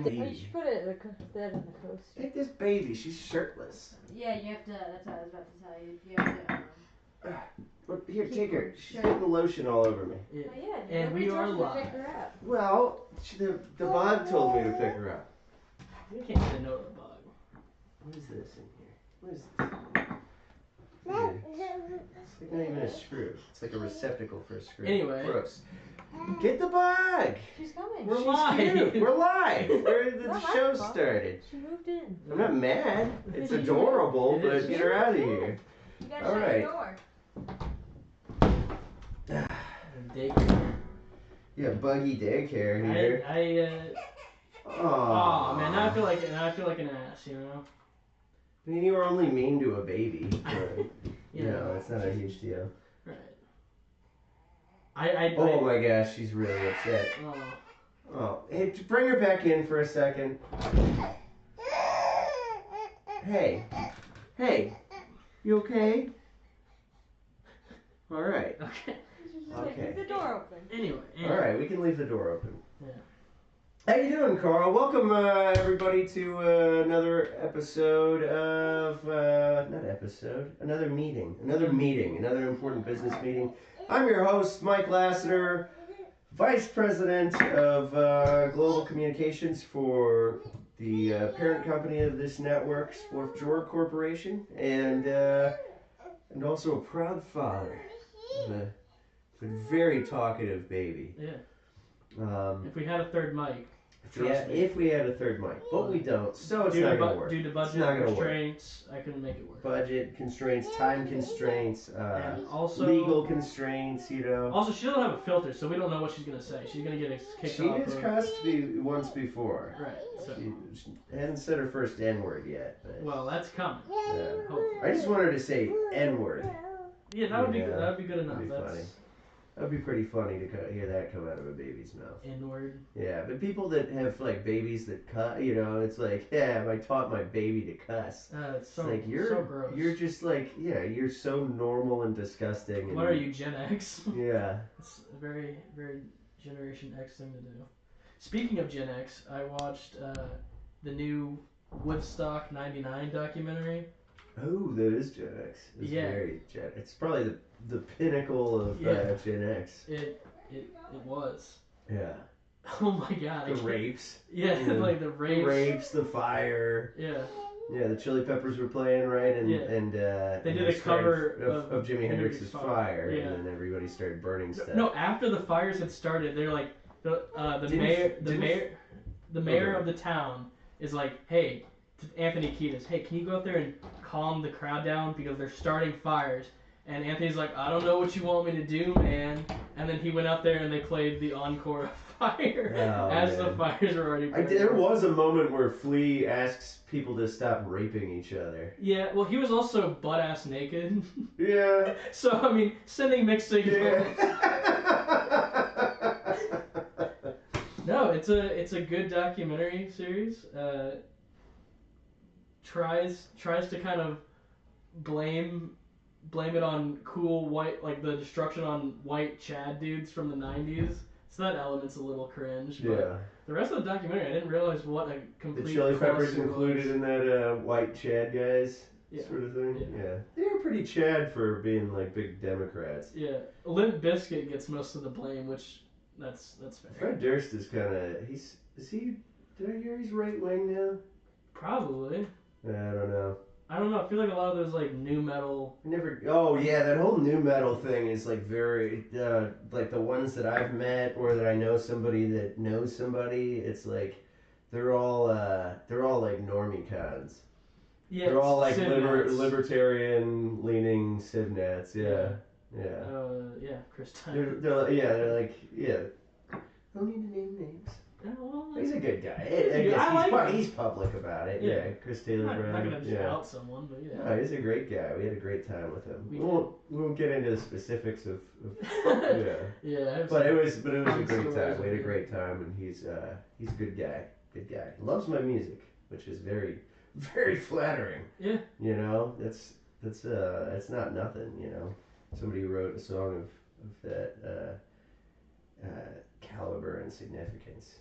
You should put it that in the coaster. Take this baby. She's shirtless. Yeah, you have to. That's what I was about to tell you. You have to. Look, here, take her. She's getting the lotion all over me. Yeah. Oh, yeah. And we are live. Pick her up. Well, the bug told me to pick her up. You can't get a note of a bug. What is this in here? What is this? It's not even a screw. It's like a receptacle for a screw. Anyway. Gross. Get the bug! She's coming. We're live. Cute. We're live. The Not show my fault. started. She moved in. I'm not mad. It's adorable, It but is. get her out of here. You gotta All shut right. your door. Daycare. Yeah, buggy daycare here. Oh man, now I feel like an ass, you know. I mean, you were only mean to a baby. But, Yeah. no, it's not a huge deal. Right. Oh my gosh, she's really upset. Oh, hey, bring her back in for a second. Hey, you okay? All right. Okay. Okay. Leave the door open. Anyway. All right, we can leave the door open. Yeah. How you doing, Carl? Welcome, everybody, to another episode of another meeting, another important business meeting. I'm your host, Mike Lassiter, Vice President of Global Communications for the parent company of this network, Swarf Jorg Corporation, and also a proud father of a very talkative baby. Yeah. If we had a third mic. If we had a third mic, but we don't, so it's not going to work. Due to budget constraints, I couldn't make it work. Budget constraints, time constraints, and also legal constraints, you know. Also, she doesn't have a filter, so we don't know what she's going to say. She's going to get kicked off. She has cussed once before. Right. So. She hasn't said her first N-word yet. But, well, that's coming. Yeah. I just want her to say N-word. Yeah, that would be good. That would be good enough. That'd be funny. That would be pretty funny to hear that come out of a baby's mouth. N-word. Yeah, but people that have like babies that cuss, you know, it's like, yeah, I taught my baby to cuss. It's so, like so gross. You're just like, yeah, you're so normal and disgusting. What are you, Gen X? Yeah. It's a very, very Generation X thing to do. Speaking of Gen X, I watched the new Woodstock '99 documentary. Oh, that is Gen X. It's very Gen. It's probably the pinnacle of Gen X. It was. Yeah. Oh my God. The rapes. Yeah, like the rapes. The rapes, the fire. Yeah. Yeah, the Chili Peppers were playing, right? And they did a cover of Jimi Hendrix's Fire, yeah. and then everybody started burning stuff. No, after the fires had started, they're like the mayor of the town is like, hey, to Anthony Kiedis, hey, can you go out there and calm the crowd down because they're starting fires? And Anthony's like, I don't know what you want me to do, man. And then he went out there and they played the encore of Fire the fires were already burning. There was a moment where Flea asks people to stop raping each other. Yeah, well, he was also butt-ass naked. Yeah. So, I mean, sending mixed signals. No, it's a good documentary series. Tries to kind of blame it on cool white, like the destruction on white Chad dudes from the 90s. So that element's a little cringe. But the rest of the documentary, I didn't realize what a complete. The Chili Peppers included in that white Chad guys sort of thing. Yeah. They were pretty Chad for being like big Democrats. Yeah, Limp Bizkit gets most of the blame, which that's fair. Fred Durst is kind of Did I hear he's right wing now? Probably. I don't know. I don't know. I feel like a lot of those like new metal. Oh yeah, that whole new metal thing is like very like the ones that I've met or that I know somebody that knows somebody. It's like they're all like normie cons. Yeah, they're all like libertarian leaning civ nats. Yeah. Chris Tyler. They're like don't need to name names. He's a good guy. He's public about it. Yeah, Chris Taylor Brown. I'm not gonna just out someone, but yeah. No, he's a great guy. We had a great time with him. We won't get into the specifics of But it was a great time. We had a great time, and he's a good guy. Good guy. Loves my music, which is very, very flattering. Yeah. You know, that's not nothing. You know, somebody who wrote a song of that caliber and significance.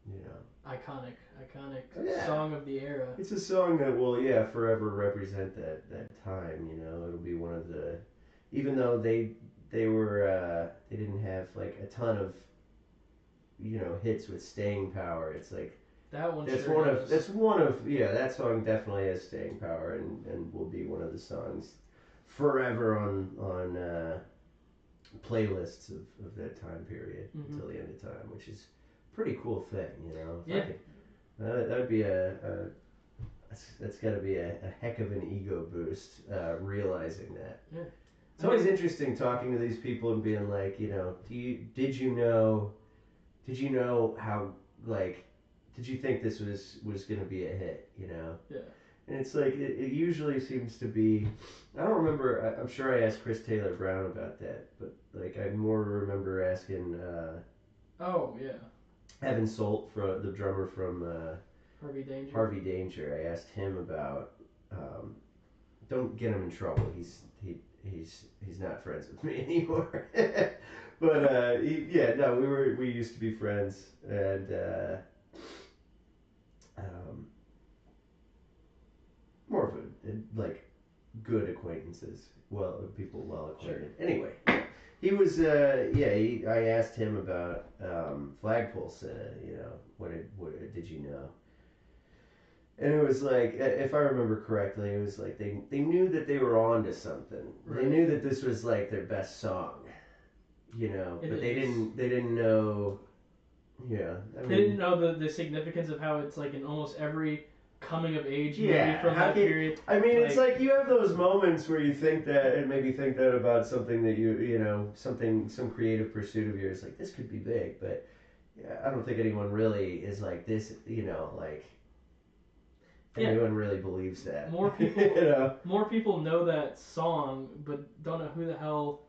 You know, iconic Yeah. song of the era. it's a song that will, forever represent that time. You know, it'll be one of the, even though they were they didn't have like a ton of, hits with staying power. It's like That one that's sure one does. of that song definitely has staying power and will be one of the songs forever on playlists of that time period until the end of time, which is a pretty cool thing, you know. If I Yeah. could- that'd be that's got to be a heck of an ego boost, realizing that. Yeah. It's always interesting talking to these people and being like, did you know how, like, did you think this was gonna be a hit, you know? Yeah. And it's like it usually seems to be. I don't remember. I'm sure I asked Chris Taylor Brown about that, but like I more remember asking Oh yeah. Evan Solt, the drummer from Harvey Danger. Harvey Danger. I asked him about. Don't get him in trouble. He's not friends with me anymore. But we used to be friends, and more of a like good acquaintances. People well acquainted. Sure. Anyway, he was I asked him about flagpoles. What did you know? And it was like, if I remember correctly, it was like they knew that they were on to something. Right. They knew that this was like their best song, but they didn't know. Yeah, They didn't know the significance of how it's like in almost every coming of age movie Yeah, from that period. I mean, it's like you have those moments where you think that, and maybe think that about something that some creative pursuit of yours, like this could be big, but I don't think anyone really is like this, like. Anyone really believes that. More people, more people know that song, but don't know who the hell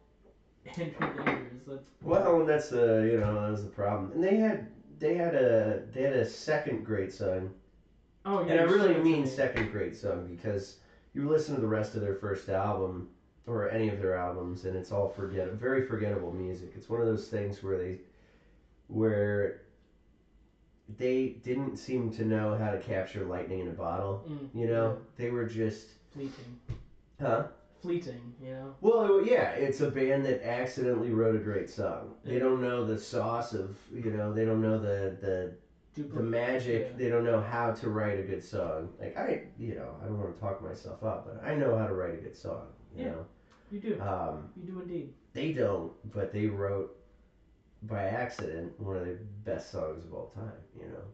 Andrew Danger is. Well, and that's that was the problem. And they had a second great song. Oh yeah. And I really mean second great song because you listen to the rest of their first album or any of their albums, and it's all very forgettable music. It's one of those things where they didn't seem to know how to capture lightning in a bottle. They were just fleeting. Huh? Fleeting, Well, yeah, it's a band that accidentally wrote a great song. Yeah. They don't know the sauce of, they don't know the magic. Yeah. They don't know how to write a good song. Like I don't want to talk myself up, but I know how to write a good song. You know. You do. You do indeed. They don't, but they wrote by accident one of the best songs of all time.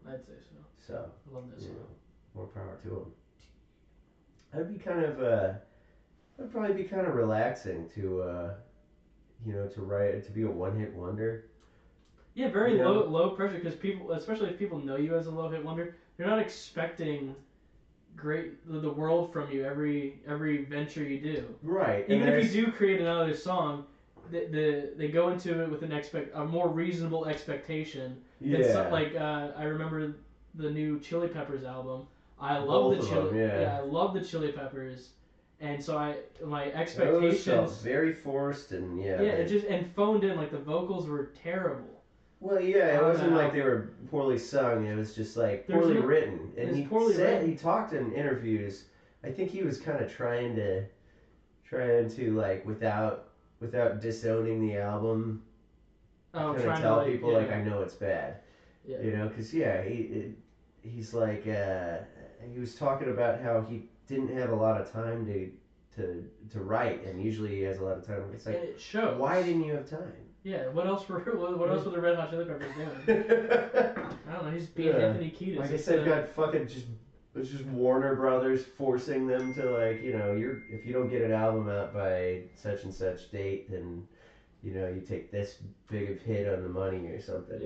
I'd say so. So I love that song. More power to them. That'd be kind of It'd probably be kind of relaxing to write, to be a one-hit wonder. Yeah, very low pressure, because people, especially if people know you as a low-hit wonder, they're not expecting the world from you every venture you do. Right. Even if you do create another song, they go into it with a more reasonable expectation. Yeah. I remember the new Chili Peppers album. I love the Chili. I love the Chili Peppers. And so my expectations felt very forced and and phoned in. Like the vocals were terrible. Well, yeah, it wasn't like they were poorly sung. It was just like poorly written. And he talked in interviews. I think he was kind of trying to like without disowning the album. Kind of tell people like I know it's bad. Yeah. Because he's like he was talking about how he didn't have a lot of time to write, and usually he has a lot of time. It's like, and it shows. Why didn't you have time? Yeah, what else were the Red Hot Chili Peppers doing? I don't know. He's being Anthony Kiedis. I guess they've got fucking just Warner Brothers forcing them to like, if you don't get an album out by such and such date, then you take this big of hit on the money or something.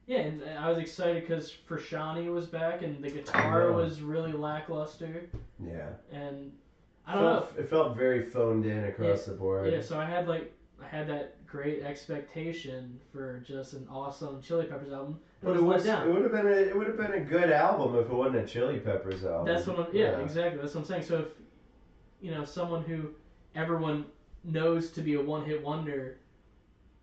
Yeah, and I was excited because Frashani was back, and the guitar was really lackluster. Yeah. And I don't know. It felt very phoned in across the board. Yeah, so I had that great expectation for just an awesome Chili Peppers album. But it would have been a good album if it wasn't a Chili Peppers album. That's what I'm. Yeah, exactly. That's what I'm saying. So if someone who everyone knows to be a one-hit wonder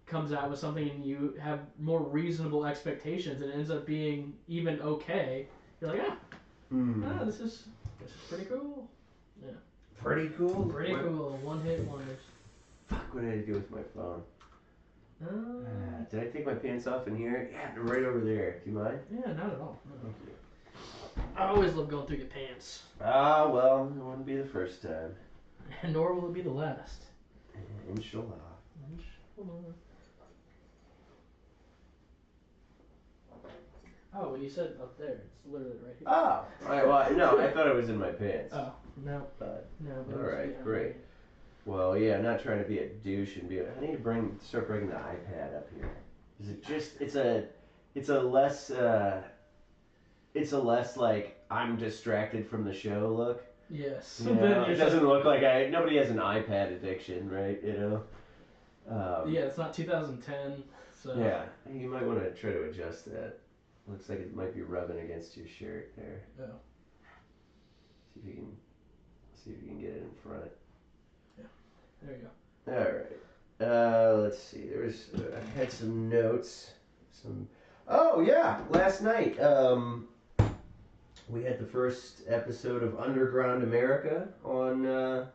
comes out with something and you have more reasonable expectations and it ends up being even okay, you're like, this is pretty cool. Yeah. Pretty cool. Pretty cool. One hit wonders. Fuck, what did I do with my phone? Did I take my pants off in here? Yeah, they're right over there. Do you mind? Yeah, not at all. No. Thank you. I always love going through your pants. Ah, well, it wouldn't be the first time. And nor will it be the last. Inshallah. Oh, well, you said up there. It's literally right here. Oh, all right, well, no, I thought it was in my pants. Oh, no. But, No. all right, great. Well, yeah, I'm not trying to be a douche and be. I need to start bringing the iPad up here. Is it just? It's a less like I'm distracted from the show look. Yes. You know, it doesn't look like nobody has an iPad addiction, right? You know. Yeah, it's not 2010, so. Yeah, you might want to try to adjust that. Looks like it might be rubbing against your shirt there. Oh. See if you can get it in front. There you go. All right. Let's see. I had some notes. Oh yeah, last night we had the first episode of Underground America on the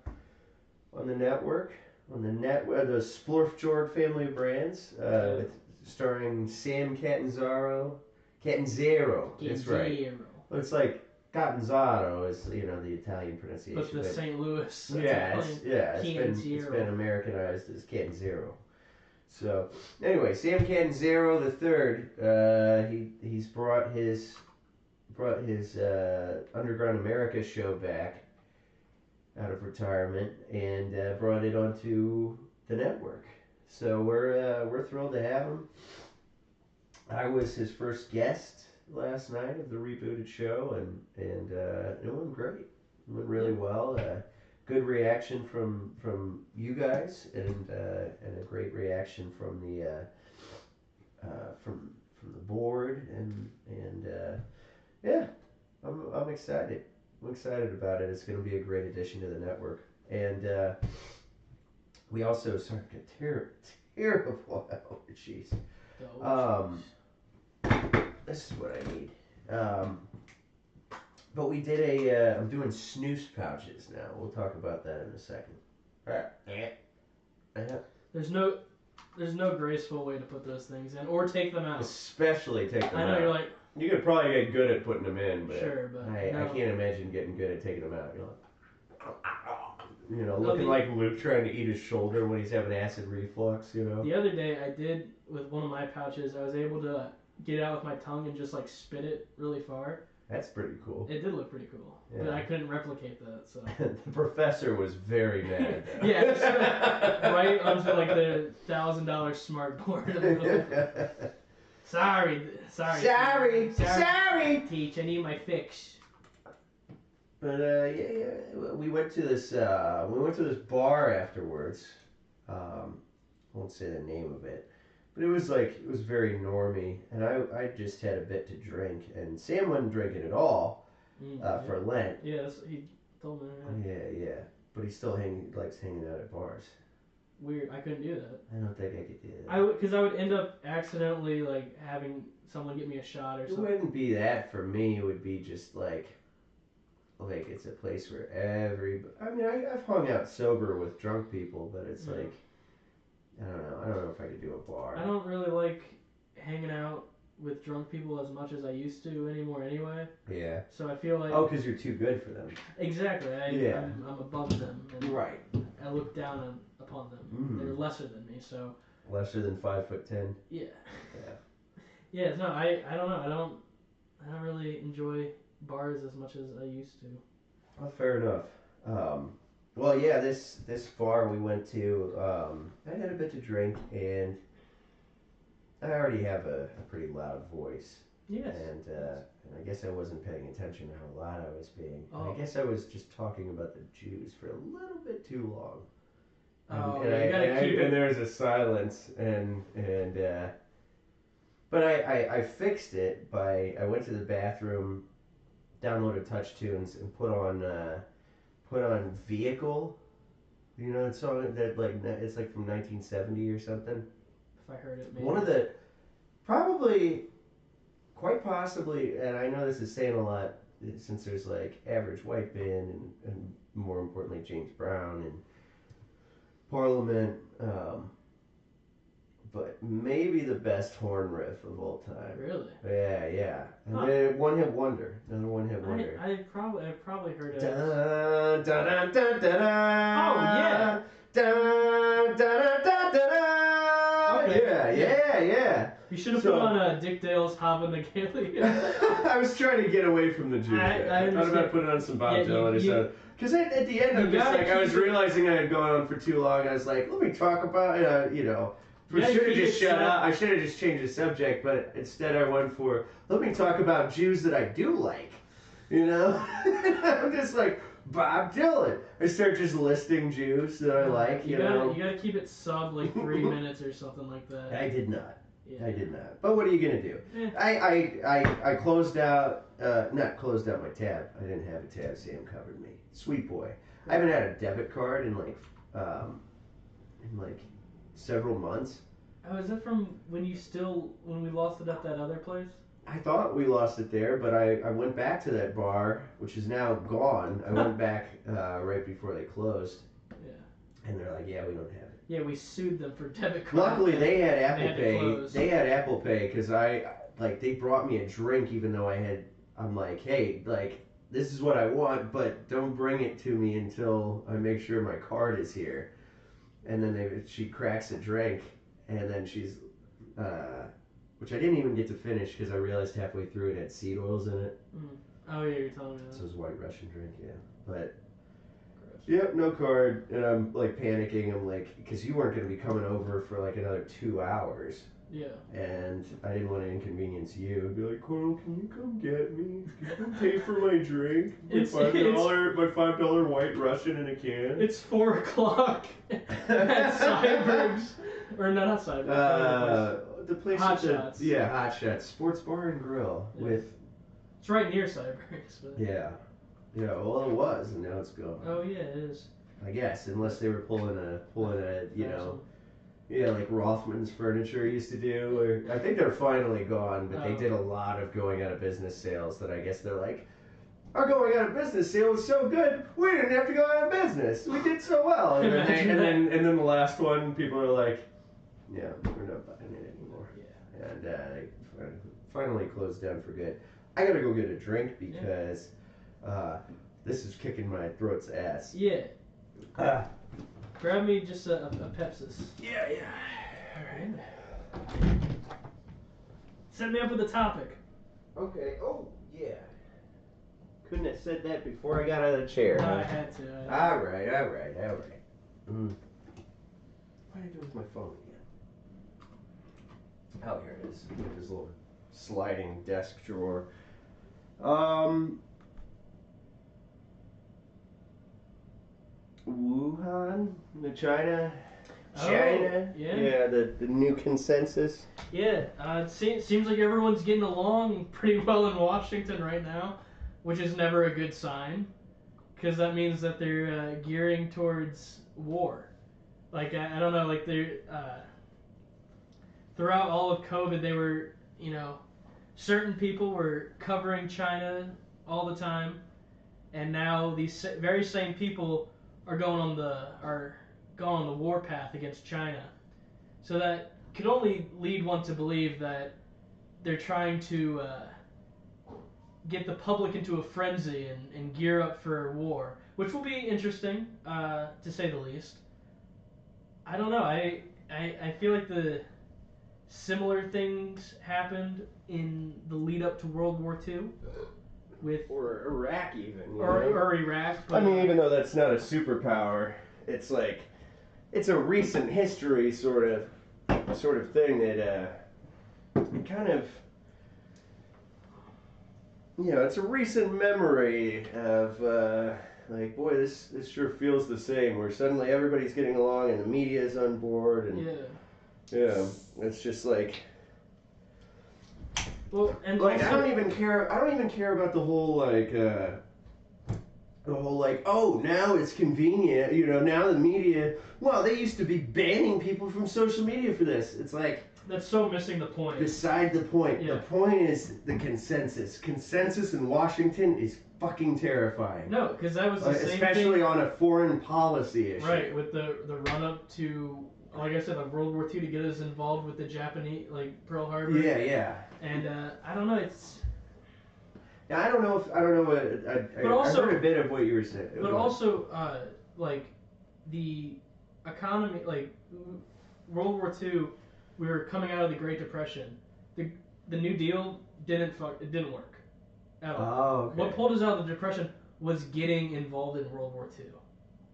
network, the Splorfjord family of brands, starring Sam Catanzaro. That's right. Well, it's like Catanzaro is the Italian pronunciation. But the St. Louis. It's been Americanized as Catanzaro. So anyway, Sam Catanzaro the third, he's brought his Underground America show back out of retirement and brought it onto the network. So we're thrilled to have him. I was his first guest last night of the rebooted show, and it went great. It went really well. Good reaction from you guys, and a great reaction from the board, and yeah, I'm excited. I'm excited about it. It's going to be a great addition to the network, and we also started a terrible allergies. This is what I need. But we did I'm doing snooze pouches now. We'll talk about that in a second. There's no graceful way to put those things in or take them out. Especially take them out. I know, you're like... You could probably get good at putting them in, but, I can't imagine getting good at taking them out. You're like, looking like Luke trying to eat his shoulder when he's having acid reflux, The other day I did, with one of my pouches, I was able to get it out with my tongue and just spit it really far. That's pretty cool. It did look pretty cool. Yeah. But I couldn't replicate that, so. The professor was very mad. Yeah, just right onto the $1,000 smart board. Sorry. Teach, I need my fix. But we went to this bar afterwards. I won't say the name of it. But it was very normy, and I just had a bit to drink, and Sam wasn't drinking at all for Lent. Yeah, he told me. Yeah, but he still likes hanging out at bars. Weird, I couldn't do that. I don't think I could do that. Because I would end up accidentally having someone get me a shot or something. It wouldn't be that for me. It would be just it's a place where I've hung out sober with drunk people, but it's I don't know if I could do a bar. I don't really like hanging out with drunk people as much as I used to anymore anyway. Yeah. So I feel like... Oh, because you're too good for them. Exactly. I'm above them. And right. I look down upon them. Mm-hmm. They're lesser than me, so... Lesser than 5'10"? Yeah. Yeah, no, I don't know. I don't really enjoy bars as much as I used to. Well, fair enough. Well, yeah, this bar we went to, I had a bit to drink, and I already have a pretty loud voice. Yes. And I guess I wasn't paying attention to how loud I was being. Oh. I guess I was just talking about the Jews for a little bit too long. And there was a silence, but I fixed it I went to the bathroom, downloaded TouchTunes, and put on Vehicle. You know that song that it's from 1970 or something. I heard it. Maybe. One of the, probably, quite possibly, and I know this is saying a lot since there's like Average White Band and more importantly James Brown and Parliament, but maybe the best horn riff of all time. Really? Yeah. And then One Hit Wonder. Another One Hit Wonder. I've probably heard it. Dun, dun, dun, dun, dun, dun. Oh, yeah. Dun, dun, dun, dun, dun, dun. Okay. Yeah. You should have put on Dick Dale's Hoppin' the Gilly. I was trying to get away from the Jews. I thought about putting on some Bob Dylan or something. Because at the end, I'm just like, I was realizing I had gone on for too long. I was like, let me talk about, you know. I should have just shut up. I should have just changed the subject, but instead I went for, let me talk about Jews that I do like. You know? I'm just like, Bob Dylan. I start just listing Jews that I like, you know? You gotta keep it sub like 3 minutes or something like that. I did not. Yeah. I did not. But what are you going to do? I closed out, not closed out my tab. I didn't have a tab. Sam covered me. Sweet boy. I haven't had a debit card in like several months. Oh, is that from when we lost it at that other place? I thought we lost it there, but I went back to that bar, which is now gone. I went back right before they closed. Yeah. And they're like, yeah, we don't have it. Yeah, we sued them for debit card. Luckily, they had Apple had to Pay. close. They had Apple Pay because they brought me a drink even though I'm like, hey, like, this is what I want, but don't bring it to me until I make sure my card is here. And then she cracks a drink, and then she's, which I didn't even get to finish because I realized halfway through it had seed oils in it. Mm. Oh yeah, you're telling me that. So it was a white Russian drink, yeah. But, Gross. yep, no card, and I'm like panicking. I'm like, because you weren't going to be coming over for like another 2 hours. Yeah. And I didn't want to inconvenience you and be like, Coral, can you come get me? Can you come pay for my drink? My $5 white Russian in a can? It's 4 o'clock at Cyberg's. Or no, not Cyberg's. The place Hot with the- Shots. Yeah, Hot Shots. Sports Bar and Grill Yeah. with... It's right near Cyberg's. But... Yeah. Yeah, well, it was, and now it's gone. Oh yeah, it is. I guess, unless they were pulling a, you know... Yeah, like Rothman's Furniture used to do. Or I think they're finally gone, but they did a lot of going out of business sales that I guess they're like, our going out of business sale was so good, we didn't have to go out of business. We did so well. And then the last one, people are like, yeah, we're not buying it anymore. Yeah. And they finally closed down for good. I gotta go get a drink because this is kicking my throat's ass. Yeah. Grab me just a Pepsis. Yeah. Alright. Set me up with a topic. Okay. Oh, yeah. Couldn't have said that before I got out of the chair. No, Huh? I had to. All right. What do I do with my phone again? Oh, here it is. This little sliding desk drawer. Wuhan, China. Yeah. The new consensus. Yeah, it seems like everyone's getting along pretty well in Washington right now, which is never a good sign, because that means that they're gearing towards war. Like, I don't know, like they're, throughout all of COVID, they were, certain people were covering China all the time, and now these very same people are going on the war path against China. So that could only lead one to believe that they're trying to get the public into a frenzy and gear up for war, which will be interesting, to say the least. I don't know. I feel like the similar things happened in the lead up to World War II. Or Iraq even. Or Iraq. I mean, even though that's not a superpower, it's like, it's a recent history sort of thing that it kind of, it's a recent memory of like, boy, this sure feels the same, where suddenly everybody's getting along and the media is on board, and it's just like, well, and like, also, I don't even care about the whole, like, the whole like, oh, now it's convenient, you know, now the media, well, they used to be banning people from social media for this. It's like, that's so missing the point. beside the point. Yeah. The point is the consensus. Consensus in Washington is fucking terrifying. No, because that was the same especially thing. on a foreign policy issue. Right, with the run up to, like I said, like World War II to get us involved with the Japanese, like Pearl Harbor. Yeah, yeah. And I don't know, it's. Yeah, I don't know what. I heard a bit of what you were saying. But also, like the economy, like World War II, we were coming out of the Great Depression. The New Deal didn't work at all. Oh, okay. What pulled us out of the Depression was getting involved in World War II.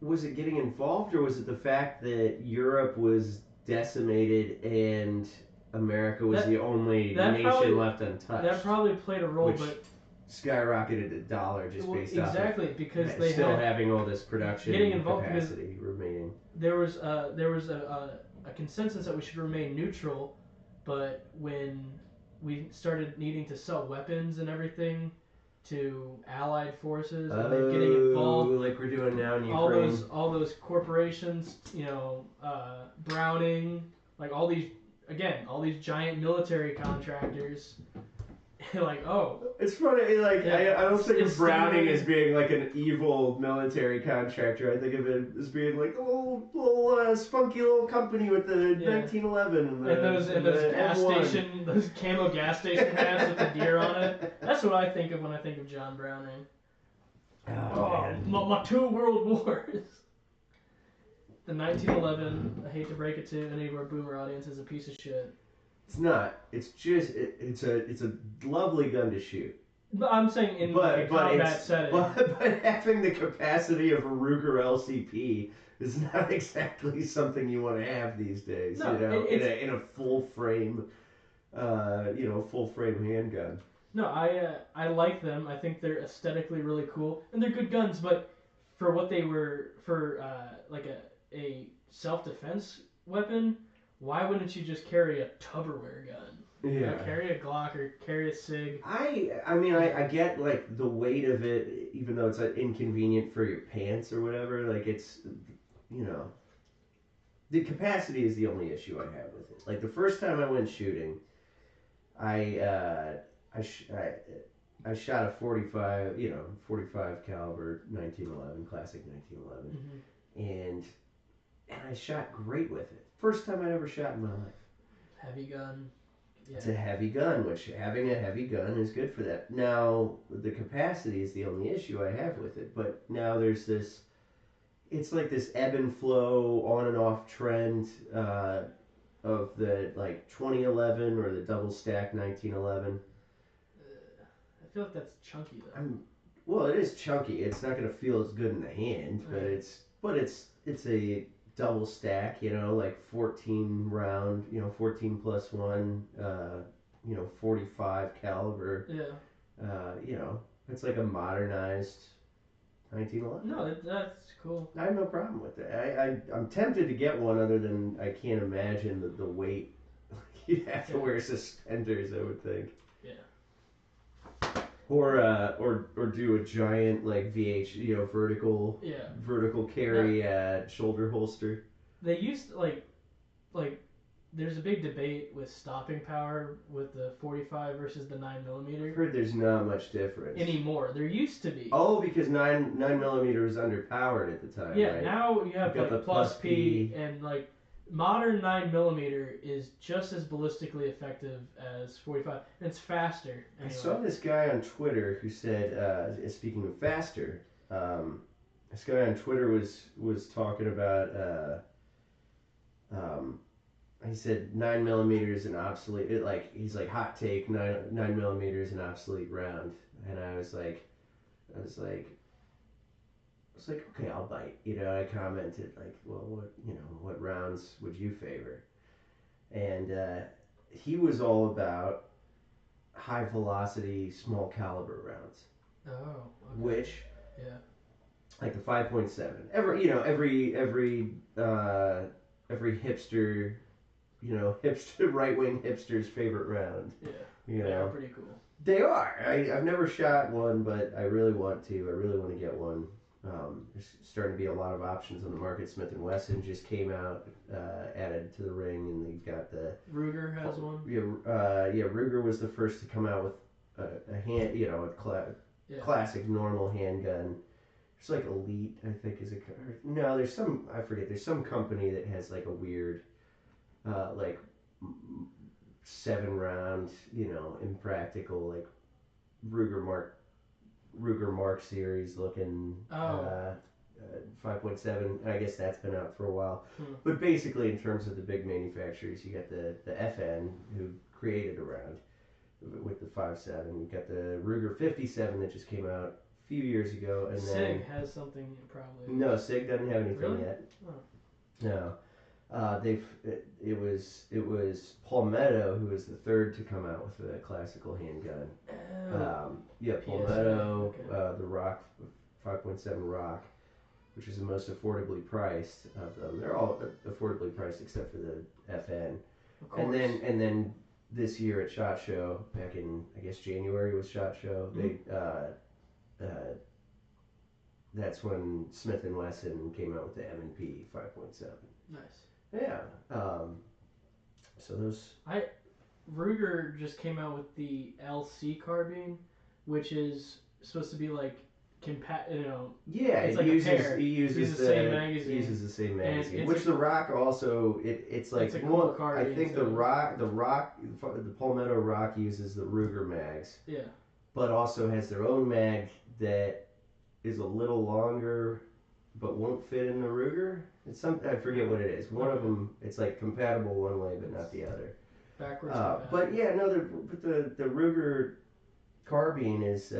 Was it getting involved, or was it the fact that Europe was decimated and America was the only nation left untouched? That probably played a role, but skyrocketed the dollar just based off exactly because they still had having all this production getting involved capacity remaining. There was a consensus that we should remain neutral, but when we started needing to sell weapons and everything to allied forces and then getting involved, like we're doing now in Ukraine. All those corporations, you know, Browning, like all these giant military contractors. Like, oh, it's funny. Like, yeah, I don't think of Browning as being like an evil military contractor. I think of it as being like a little spunky little company with the 1911 and those gas station, those camo gas station hats with the deer on it. That's what I think of when I think of John Browning. My two world wars. The 1911. I hate to break it to any of our boomer audience, is a piece of shit. It's not. It's just it's a lovely gun to shoot. But I'm saying in a combat setting. But having the capacity of a Ruger LCP is not exactly something you want to have these days. No, you know, in a full frame, full frame handgun. No, I like them. I think they're aesthetically really cool and they're good guns. But for what they were, for like a self-defense weapon. Why wouldn't you just carry a Tupperware gun? Yeah. You know, carry a Glock or carry a SIG. I mean, I get like the weight of it, even though it's inconvenient for your pants or whatever. Like it's, you know, the capacity is the only issue I have with it. Like the first time I went shooting, I shot a 45 caliber 1911, classic 1911, and I shot great with it. First time I'd ever shot in my life. Heavy gun. Yeah. It's a heavy gun, which having a heavy gun is good for that. Now, the capacity is the only issue I have with it. But now there's this, it's like this ebb and flow, on and off trend of the like 2011 or the double stack 1911. I feel like that's chunky though. Well, it is chunky. It's not going to feel as good in the hand, but it's a double stack, you know, like 14 round, 14 plus 1, 45 caliber. Yeah. It's like a modernized 1911. No, that's cool. I have no problem with it. I'm tempted to get one, other than I can't imagine the weight. You'd have to wear suspenders, I would think. Yeah. Or do a giant like VH, vertical carry shoulder holster. They used like there's a big debate with stopping power with the 45 versus the 9mm. I've heard there's not much difference anymore. There used to be. Oh, because 9mm was underpowered at the time. Yeah, right? now you have like the plus P and like modern 9mm is just as ballistically effective as 45. And it's faster. Anyway. I saw this guy on Twitter who said, speaking of faster, this guy on Twitter was talking about, he said 9mm is an obsolete, he's like, hot take, 9mm is an obsolete round. And I was like, okay, I'll bite. I commented like, well, what rounds would you favor? And he was all about high velocity, small caliber rounds. Oh. Okay. Which, like the 5.7. Every hipster, right wing hipster's favorite round. Yeah. They're pretty cool. They are. I've never shot one, but I really want to. I really want to get one. There's starting to be a lot of options on the market. Smith and Wesson just came out, added to the ring, and they've got the Ruger has one. Yeah, Ruger was the first to come out with a hand, classic normal handgun. There's like Elite, I think, is a no. There's some I forget. There's some company that has like a weird, like 7 round, impractical like Ruger Mark series looking 5.7. I guess that's been out for a while. But basically, in terms of the big manufacturers, you got the FN who created a round with the 5.7. You got the Ruger 57 that just came out a few years ago, and SIG has something probably. No, SIG doesn't have anything really? yet. Oh. No. It was Palmetto who was the third to come out with a classical handgun. Palmetto, okay. the Rock 5.7 Rock, which is the most affordably priced of them. They're all affordably priced except for the FN. Of course. And then this year at SHOT Show, back in I guess January was SHOT Show. That's when Smith and Wesson came out with the M&P 5.7. Nice. Yeah. So those. Ruger just came out with the LC carbine, which is supposed to be like Yeah, it's it like uses the same magazine. Uses the same magazine. And which the Rock also it's like a cool carbine. I think the Palmetto Rock uses the Ruger mags. Yeah. But also has their own mag that is a little longer, but won't fit in the Ruger. It's I forget what it is. One of them, it's like compatible one way, but not the other. Backwards. But yeah, no, the Ruger carbine is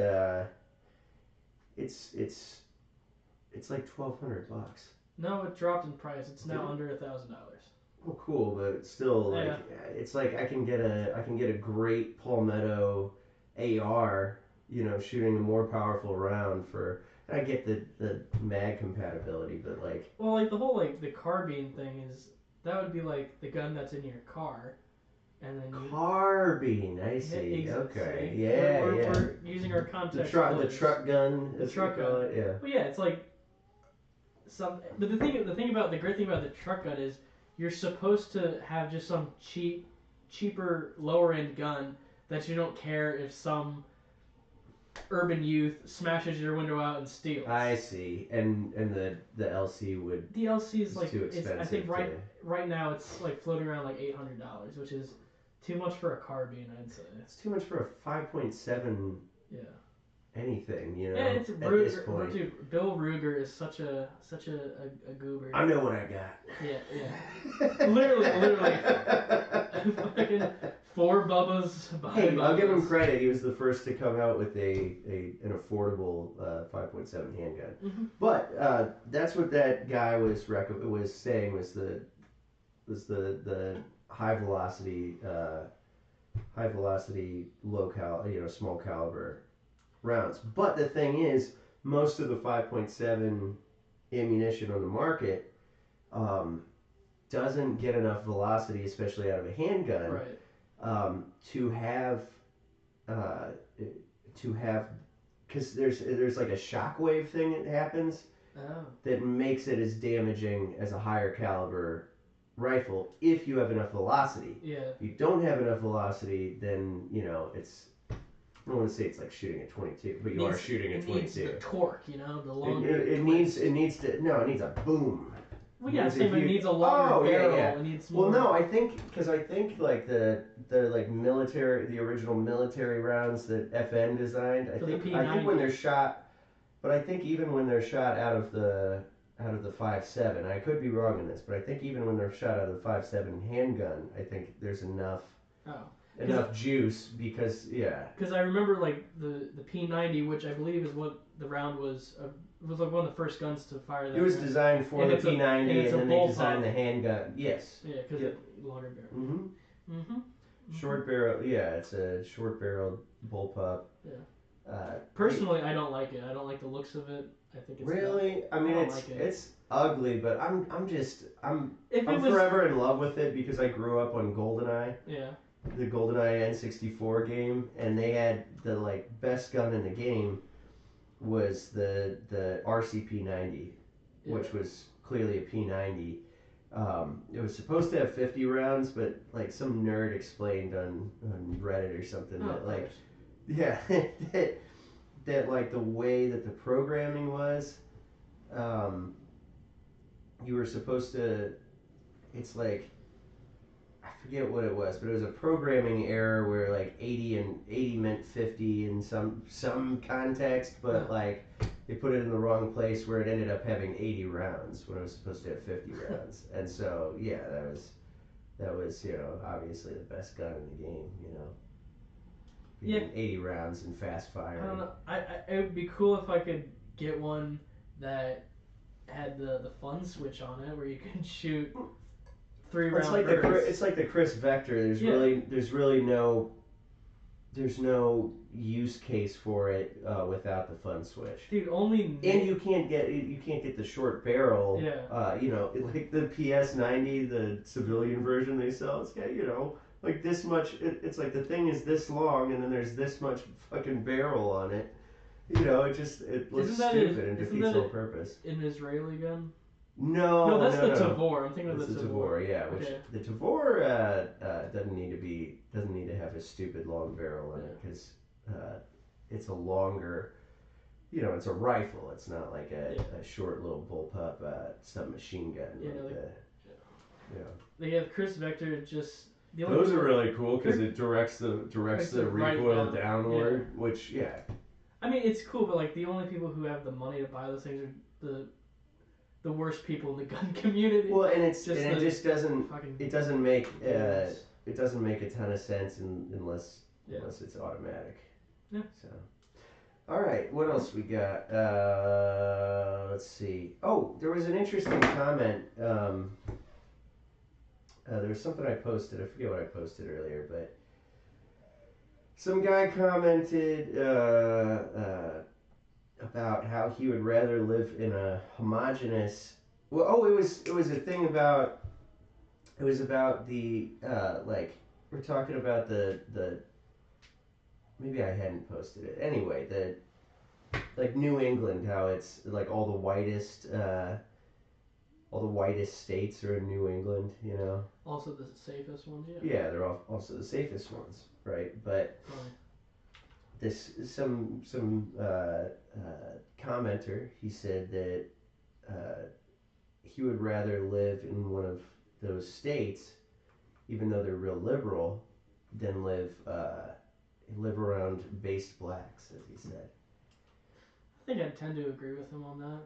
it's like $1,200. No, it dropped in price. It's now under $1,000. Oh, cool, but still, like it's like I can get a great Palmetto AR, shooting a more powerful round for. I get the mag compatibility, but like. Well, like the whole the carbine thing is that would be like the gun that's in your car, and then carbine. I see. Yeah, okay. See? Yeah, we're using our context. The truck gun. The truck gun. Yeah. Well, yeah, it's like But the great thing about the truck gun is you're supposed to have just some cheaper, lower end gun that you don't care if some urban youth smashes your window out and steals. I see, and the LC would. The LC is like too expensive. I think right now it's like floating around like $800, which is too much for a carbine, I'd say. It's too much for a 5.7. Yeah. Anything, Yeah, it's Ruger. Dude, Bill Ruger is such a goober. I know what I got. Yeah. literally. Fucking 4 Bubbas. Hey, Bubbas. I'll give him credit. He was the first to come out with an affordable 5.7 handgun. Mm-hmm. But that's what that guy was saying was the high velocity, small caliber rounds. But the thing is, most of the 5.7 ammunition on the market doesn't get enough velocity, especially out of a handgun, right. To have because there's like a shockwave thing that happens that makes it as damaging as a higher caliber rifle if you have enough velocity. Yeah. If you don't have enough velocity, then it's. I don't want to say it's like shooting a 22, but you are shooting a 22. It needs the torque, the longer. It needs a boom. Well, yeah, it needs a longer barrel. Yeah. It needs more. Well, no, I think like the like military, the original military rounds that FN designed. I think when they're shot, but I think even when they're shot out of the 5.7, I could be wrong in this, but I think even when they're shot out of the 5.7 handgun, I think there's enough. Enough juice because I remember like the P90, which I believe is what the round was. It was like one of the first guns to fire that. It was designed for the P90, and then they designed the handgun. Yes. Yeah, because it's longer barrel. Short barrel. Yeah, it's a short barrel bullpup. Yeah. Personally, I don't like it. I don't like the looks of it. I think it's really. I mean, it's ugly, but I'm forever in love with it because I grew up on GoldenEye. Yeah. the GoldenEye N64 game, and they had the like best gun in the game was the RCP-90, which was clearly a P90. It was supposed to have 50 rounds, but like some nerd explained on Reddit or something that like, yeah, that like the way that the programming was, you were supposed to, it's like, I forget what it was, but it was a programming error where like 80 meant 50 in some context, but like they put it in the wrong place where it ended up having 80 rounds when it was supposed to have 50 rounds. And so yeah, that was obviously the best gun in the game, being 80 rounds and fast fire. I don't know. It would be cool if I could get one that had the fun switch on it where you can shoot 3 round bursts. It's like the Chris Vector. There's really no use case for it without the fun switch. Dude, and you can't get the short barrel. Yeah. Like the PS90, the civilian version they sell. It's got like this much. It's like the thing is this long, and then there's this much fucking barrel on it. It looks stupid and defeats the whole purpose. An Israeli gun? No, that's the Tavor. I'm thinking of the Tavor. Yeah, which the Tavor doesn't need to have a stupid long barrel in it because it's a longer, it's a rifle. It's not like a short little bullpup submachine gun. They have Chris Vector just. Those are really cool because it directs the recoil downward, which I mean, it's cool, but like the only people who have the money to buy those things are the worst people in the gun community. Well, and it doesn't make a ton of sense unless it's automatic. Yeah. So, all right, what else we got? Let's see. Oh, there was an interesting comment. There was something I posted. I forget what I posted earlier, but some guy commented about how he would rather live in a homogeneous. It was a thing about. It was about the like we're talking about the. Maybe I hadn't posted it. Anyway, the like New England, how it's like all the whitest states are in New England. Also the safest ones. Yeah, they're also the safest ones, right? But. This some commenter, he said that he would rather live in one of those states, even though they're real liberal, than live around based blacks, as he said. I think I tend to agree with him on that.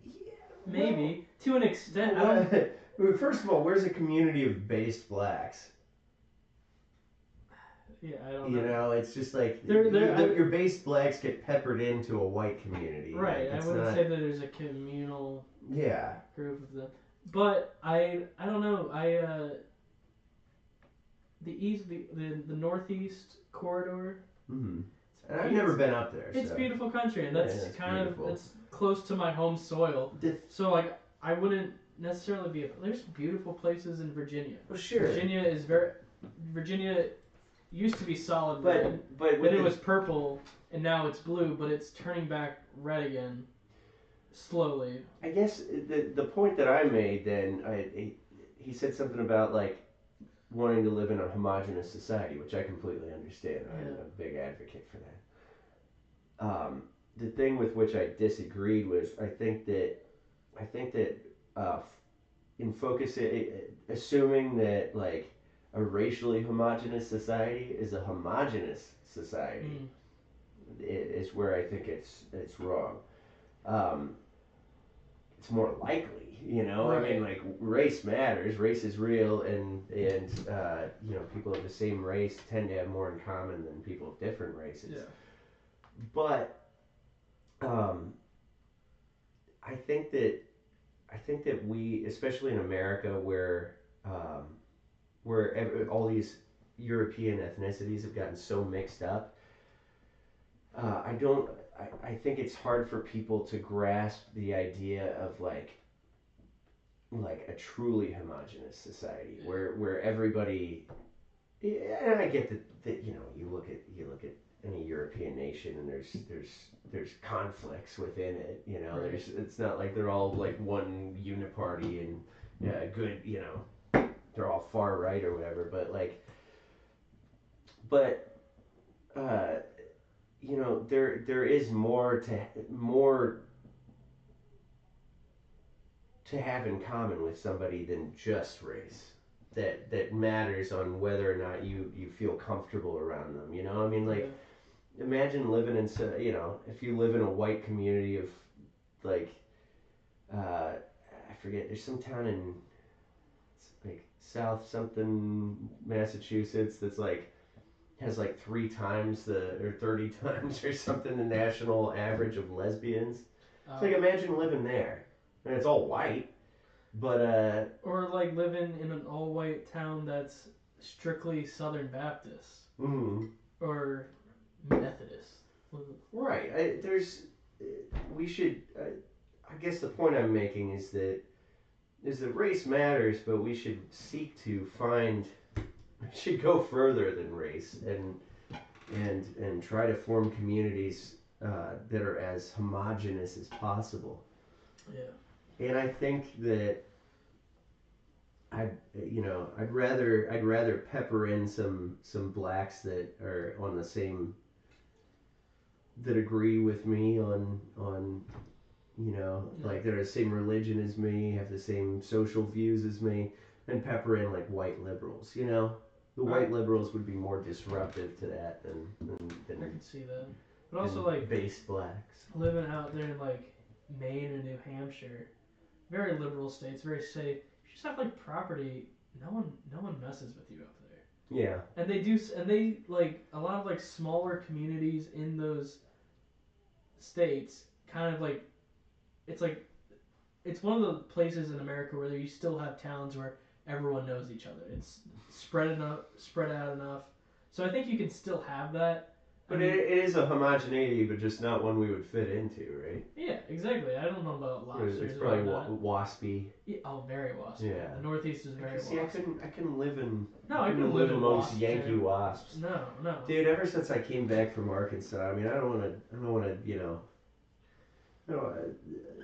Yeah, maybe to an extent. First of all, where's a community of based blacks? Yeah, I don't know. It's just like your base blacks get peppered into a white community. Right, I wouldn't say that there's a communal group of them. But I don't know. The northeast corridor. Mm-hmm. And I've never been up there. It's beautiful country, and that's it's close to my home soil. So like I wouldn't necessarily be. There's beautiful places in Virginia. Well, sure. Virginia used to be solid red, but it was purple, and now it's blue, but it's turning back red again, slowly. I guess the point that I made then, he said something about like wanting to live in a homogenous society, which I completely understand. I'm a big advocate for that. The thing with which I disagreed was I think that in assuming that like a racially homogenous society is a homogenous society is where I think it's wrong. It's more likely, Right. I mean, like race matters. Race is real, and people of the same race tend to have more in common than people of different races. Yeah. But I think that we, especially in America, where all these European ethnicities have gotten so mixed up, I think it's hard for people to grasp the idea of like a truly homogenous society where everybody Yeah, and I get that you look at any European nation and there's conflicts within it. Right. It's not like they're all like one uniparty and good. They're all far right or whatever. But there is more to have in common with somebody than just race. That matters on whether or not you feel comfortable around them. I mean, like, imagine living in if you live in a white community of like I forget, there's some town in like South something Massachusetts that's like has like 3 times or 30 times or something the national average of lesbians. It's like, imagine living there. And it's all white, but or like living in an all-white town that's strictly Southern Baptist or Methodist. right. We should. I guess the point I'm making is that race matters, but we should seek to find. We should go further than race and try to form communities that are as homogenous as possible. Yeah. And I think that I'd rather pepper in some blacks that are on the same, that agree with me on like they're the same religion as me, have the same social views as me, and pepper in like white liberals. The white liberals would be more disruptive to that than I can see that. But also like base blacks living out there in like Maine or New Hampshire, very liberal states, very safe. You just have like property. No one messes with you up there. Yeah. And they like a lot of like smaller communities in those states. Kind of like it's one of the places in America where you still have towns where everyone knows each other. It's spread out enough. So I think you can still have that. But it is a homogeneity, but just not one we would fit into, right? Yeah, exactly. I don't know about lobsters. It's probably waspy. Yeah, very waspy. Yeah. The Northeast is very waspy. I couldn't live in. No, I couldn't live amongst wasps, Yankee wasps. No. Dude, ever since I came back from Arkansas, I mean, I don't want to, I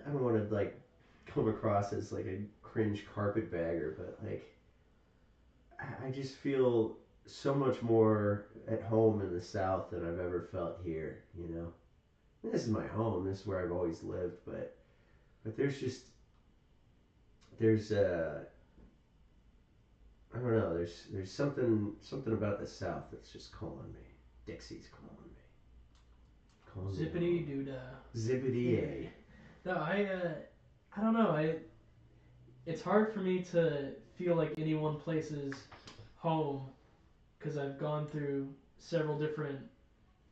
don't want to like come across as like a cringe carpetbagger, but like, I just feel so much more at home in the South than I've ever felt here. This is my home. This is where I've always lived, but there's I don't know. There's something about the South that's just calling me. Dixie's calling me. Zippity doo dah. Zippity a. No, I don't know. It's hard for me to feel like any one place is home because I've gone through several different,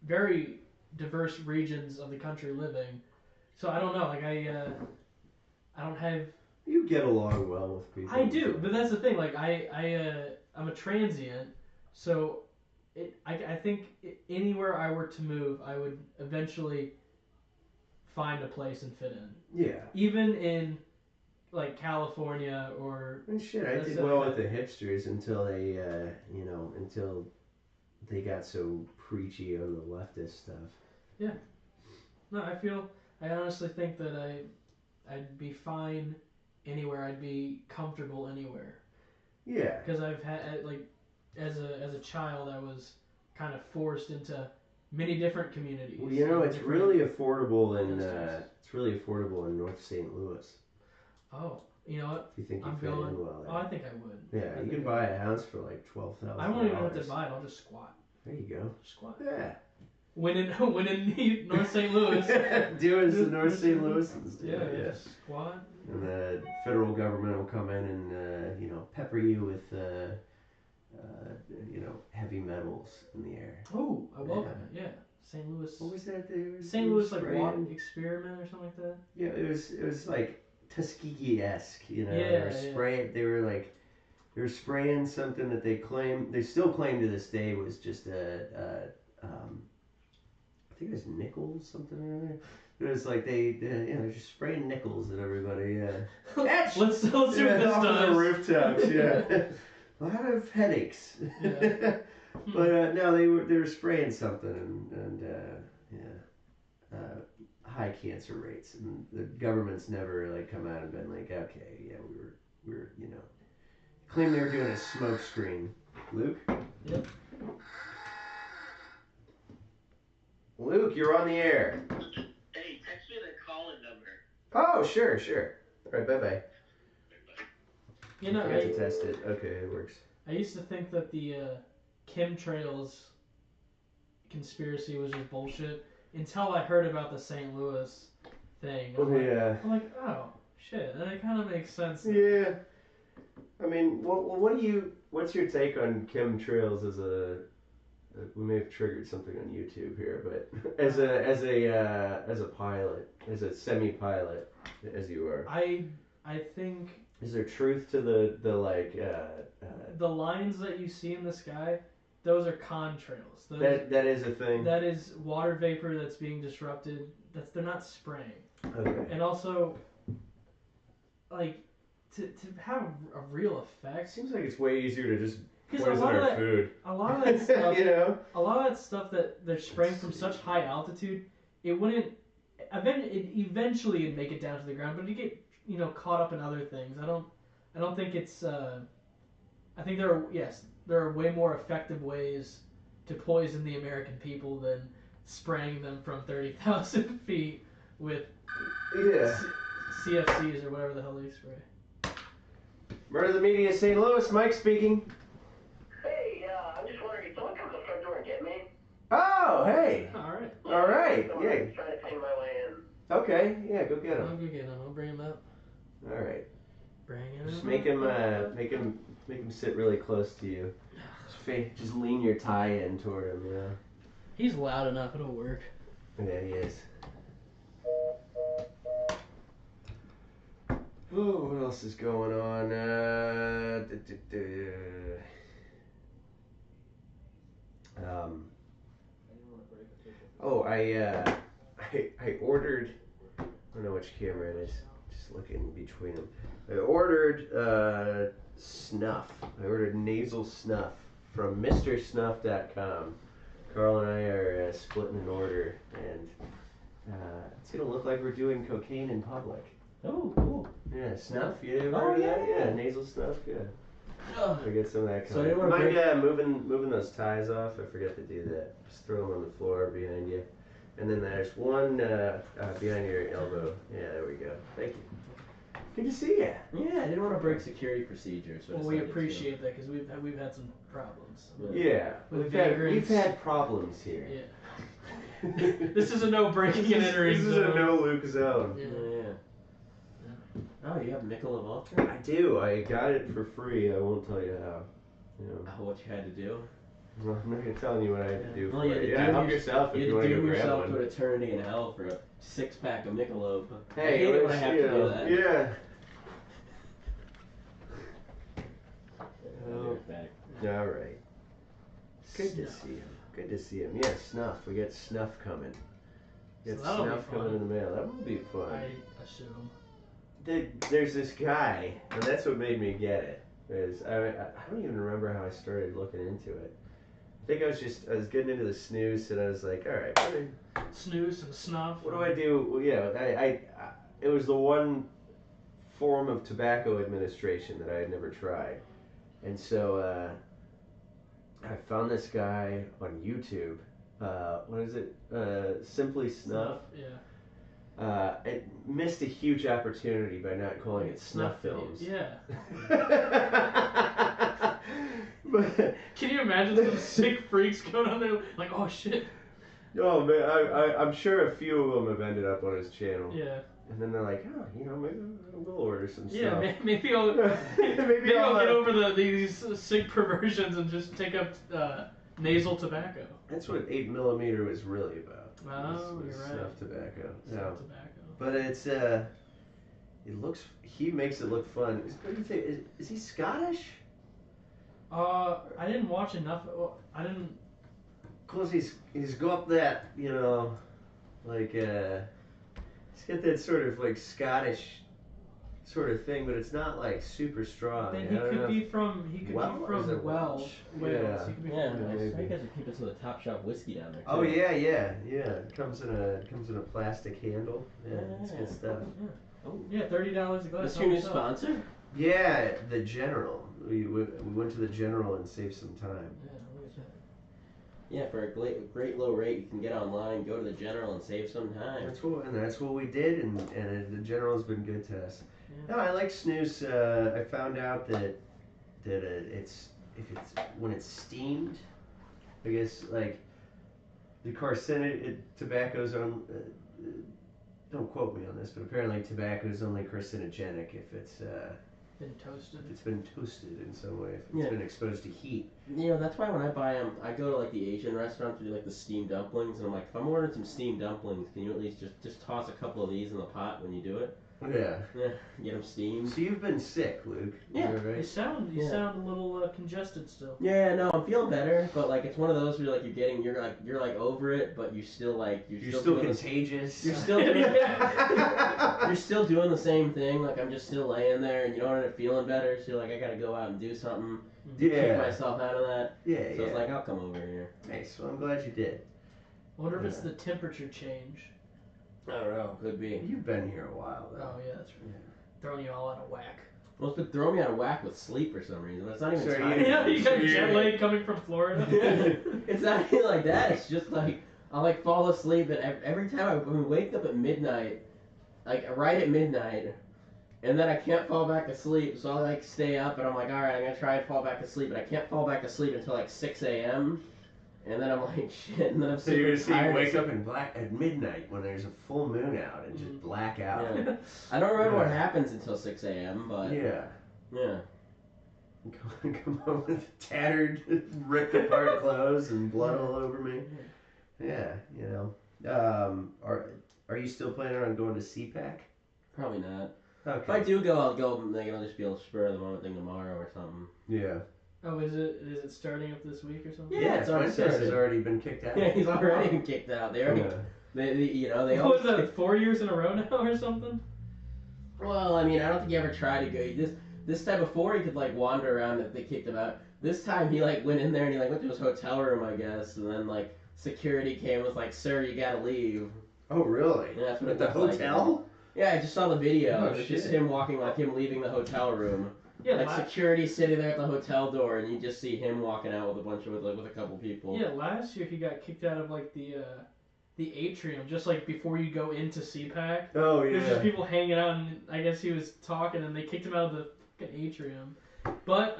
very diverse regions of the country living. So I don't know. Like I don't have. You get along well with people. I do, but that's the thing. Like I'm a transient, so I think anywhere I were to move, I would eventually find a place and fit in. Yeah. Even in like California or. And shit, I did well with the hipsters until they, until they got so preachy on the leftist stuff. Yeah. No, I honestly think that I'd be fine anywhere. I'd be comfortable anywhere. Yeah. Because I've had like, as a child, I was kind of forced into many different communities. Well, it's really affordable in North St. Louis. Oh, you know what? If you think you fit in well there. Oh, I think I would. Yeah, you can buy a house for like $12,000. I won't even have to buy it. I'll just squat. There you go. Squat. Yeah. When in North St. Louis. Do as the North St. Louisans do. Yeah. Squat. And the federal government will come in and pepper you with heavy metals in the air. Oh, I welcome it. Yeah. St. Louis. What was that? St. Louis like water experiment or something like that. Yeah, it was like Tuskegee-esque. Yeah. They were spraying something that they still claim to this day was just I think it was nickels, something or other. It was like they're just spraying nickels at everybody. Yeah. Let's see what this off does. the rooftops. Yeah. a lot of headaches. Yeah. But no, they were spraying something and high cancer rates, and the government's never like come out and been like, okay, yeah, we were claim they were doing a smoke screen. Luke. Yep. Luke, you're on the air. Hey, text me the call-in number. Oh, sure. All right, bye. You know, I have to test it. Okay, it works. I used to think that the chemtrails conspiracy was just bullshit until I heard about the St. Louis thing. I'm like, oh shit, that kind of makes sense. Yeah. I mean, what's your take on chemtrails as a? We may have triggered something on YouTube here, but as a pilot, as a semi-pilot, as you are. I think. Is there truth to the the lines that you see in the sky? Those are contrails. That is a thing. That is water vapor that's being disrupted. They're not spraying. Okay. And also, like, to have a real effect. Seems like it's way easier to just Because poison our food. A lot of that stuff, you know, a lot of that stuff that they're spraying from such high altitude, it wouldn't. Eventually, it'd make it down to the ground, but it'd get caught up in other things. I don't think it's. I think there are way more effective ways to poison the American people than spraying them from 30,000 feet with CFCs or whatever the hell they spray. Murder the Media, St. Louis. Mike speaking. Hey, I'm just wondering, can someone come to the front door and get me? Oh, hey. All right. All right. Someone Yeah. trying to pay my way in. Okay. Yeah. Go get I'll him. go get him. I'll bring him up. All right. Bring him. Just make him sit really close to you. Just lean your tie in toward him. Yeah. He's loud enough. It'll work. Yeah, he is. Oh, what else is going on? I ordered. I don't know which camera it is. Just looking between them. I ordered snuff. I ordered nasal snuff from MrSnuff.com. Carl and I are splitting an order, and it's gonna look like we're doing cocaine in public. Oh, cool. Yeah, snuff. You ever heard of that? Yeah, nasal snuff. Good. Oh. I get some of that. So you wanna Mind break- moving those ties off? I forget to do that. Just throw them on the floor behind you, and then there's one behind your elbow. Yeah, there we go. Thank you. Good to see you. Yeah, I didn't want to break security procedures. So I Well, we decided to. appreciate that because we've had some problems. Yeah, With we've vagrants. had problems here. Yeah. This is a no breaking and entering This is zone. a no Luke zone. Yeah. Yeah. Oh, you have Michelob Ultra? I do. I got it for free. I won't tell you how. You know. Oh, what you had to do? Well, I'm not gonna tell you what I had to do. Well, for you had it. to Yeah, doom help your- yourself if You you had want to to doom go grab yourself one. to an eternity in hell for a 6-pack of Michelob. I Hey, hate it when I let's- have you to know, do that. Yeah. I'll do it back. All right. Good to Snuff. see him. Good to see him. Yeah, snuff. We got snuff coming. We So got that'll be snuff coming fun. in the mail. That will be fun. I assume. There's this guy, and that's what made me get it. Is I don't even remember how I started looking into it. I think I was getting into the snooze, and I was like, all right, Snooze and snuff. what do I do? Well, yeah, it was the one form of tobacco administration that I had never tried, and so I found this guy on YouTube. What is it? Simply Snuff. Yeah. It missed a huge opportunity by not calling it Snuff Films. Yeah. But, Can you imagine some sick freaks going on there like, oh shit. oh man, I'm sure a few of them have ended up on his channel. Yeah. And then they're like, oh, maybe we'll order some Yeah. stuff. Maybe I'll Maybe I'll get uh, over these sick perversions and just take up nasal tobacco. That's what 8mm was really about. Oh, was you're right. Snuff tobacco. Snuff Yeah. tobacco. But it's he makes it look fun. What do you think? Is he Scottish? I didn't watch enough. I didn't. Cause he's got that, like he's got that sort of like Scottish sort of thing, but it's not like super strong. Then I he don't know could be if- from he could Well, be or is from it Wales. Welsh? Yeah. He could be Yeah, from I Wales. think guys are keeping some of the top shelf whiskey down there. Too. Oh yeah. It comes in a plastic handle. Yeah, it's good stuff. Oh. Yeah, $30 a glass. That's your new sponsor? Yeah, the General. We went to the General and saved some time. Yeah, look at that. Yeah, for a great low rate, you can get online, go to the General, and save some time. That's what we did, and the General's been good to us. Yeah. No, I like snus. I found out that when it's steamed, I guess like the tobacco's on. Don't quote me on this, but apparently tobacco is only carcinogenic if it's Been toasted. been toasted in some way, if it's been exposed to heat. You know, that's why when I buy them, I go to like the Asian restaurant to do like the steamed dumplings, and I'm like, if I'm ordering some steamed dumplings, can you at least just toss a couple of these in the pot when you do it? Yeah. Yeah, get them steamed. So you've been sick, Luke. Yeah. Is that You right? sound Yeah. a little congested still. Yeah, no, I'm feeling better, but like it's one of those where like you're like over it, but you're still doing contagious. You're still doing you're still doing the same thing. Like I'm just still laying there, and you don't end up feeling better. So you're like, I gotta go out and do something, keep Yeah. myself out of that. Yeah. So it's like I'll come over here. Nice. Well, I'm glad you did. I wonder if it's Yeah. the temperature change. I don't know, could be. You've been here a while, though. Oh yeah, that's right. Throwing you all out of whack. Well, it's been throwing me out of whack with sleep for some reason. It's not even Sorry, tired. Yeah, you got Sure. jet lag coming from Florida. It's not even like that. It's just like I like fall asleep, and every time I wake up at midnight, like right at midnight, and then I can't fall back asleep. So I like stay up, and I'm like, all right, I'm gonna try and fall back asleep, but I can't fall back asleep until like 6 a.m. And then I'm like, shit. And then I'm So you're gonna super see you tired. wake up at midnight when there's a full moon out and just black out. Yeah. I don't remember what Yeah. happens until 6 a.m. But Yeah. yeah. Come home with tattered, ripped apart clothes and blood all over me. Yeah, you know. Are you still planning on going to CPAC? Probably not. Okay. If I do go, I'll go. Like, it'll just be a spur of the moment thing tomorrow or something. Yeah. Oh, is it starting up this week or something? Yeah, it's already my sis has started. already been kicked out. Yeah, he's already been kicked out. They already, Yeah. they What was always that, 4 years in a row now or something? Well, I mean, I don't think he ever tried to go. This time before, he could like wander around if they kicked him out. This time, he like went in there and he like went to his hotel room, I guess, and then like security came and was like, "Sir, you gotta leave." Oh, really? And that's what At it the looked like. hotel? Yeah, I just saw the video. Oh, It was just shit. him walking, like him leaving the hotel room. Yeah, Like security sitting there at the hotel door, and you just see him walking out with a bunch of with a couple people. yeah. Last year he got kicked out of like the atrium, just like before you go into CPAC. Oh, There's just yeah. people hanging out, and I guess he was talking, and they kicked him out of the fucking atrium. But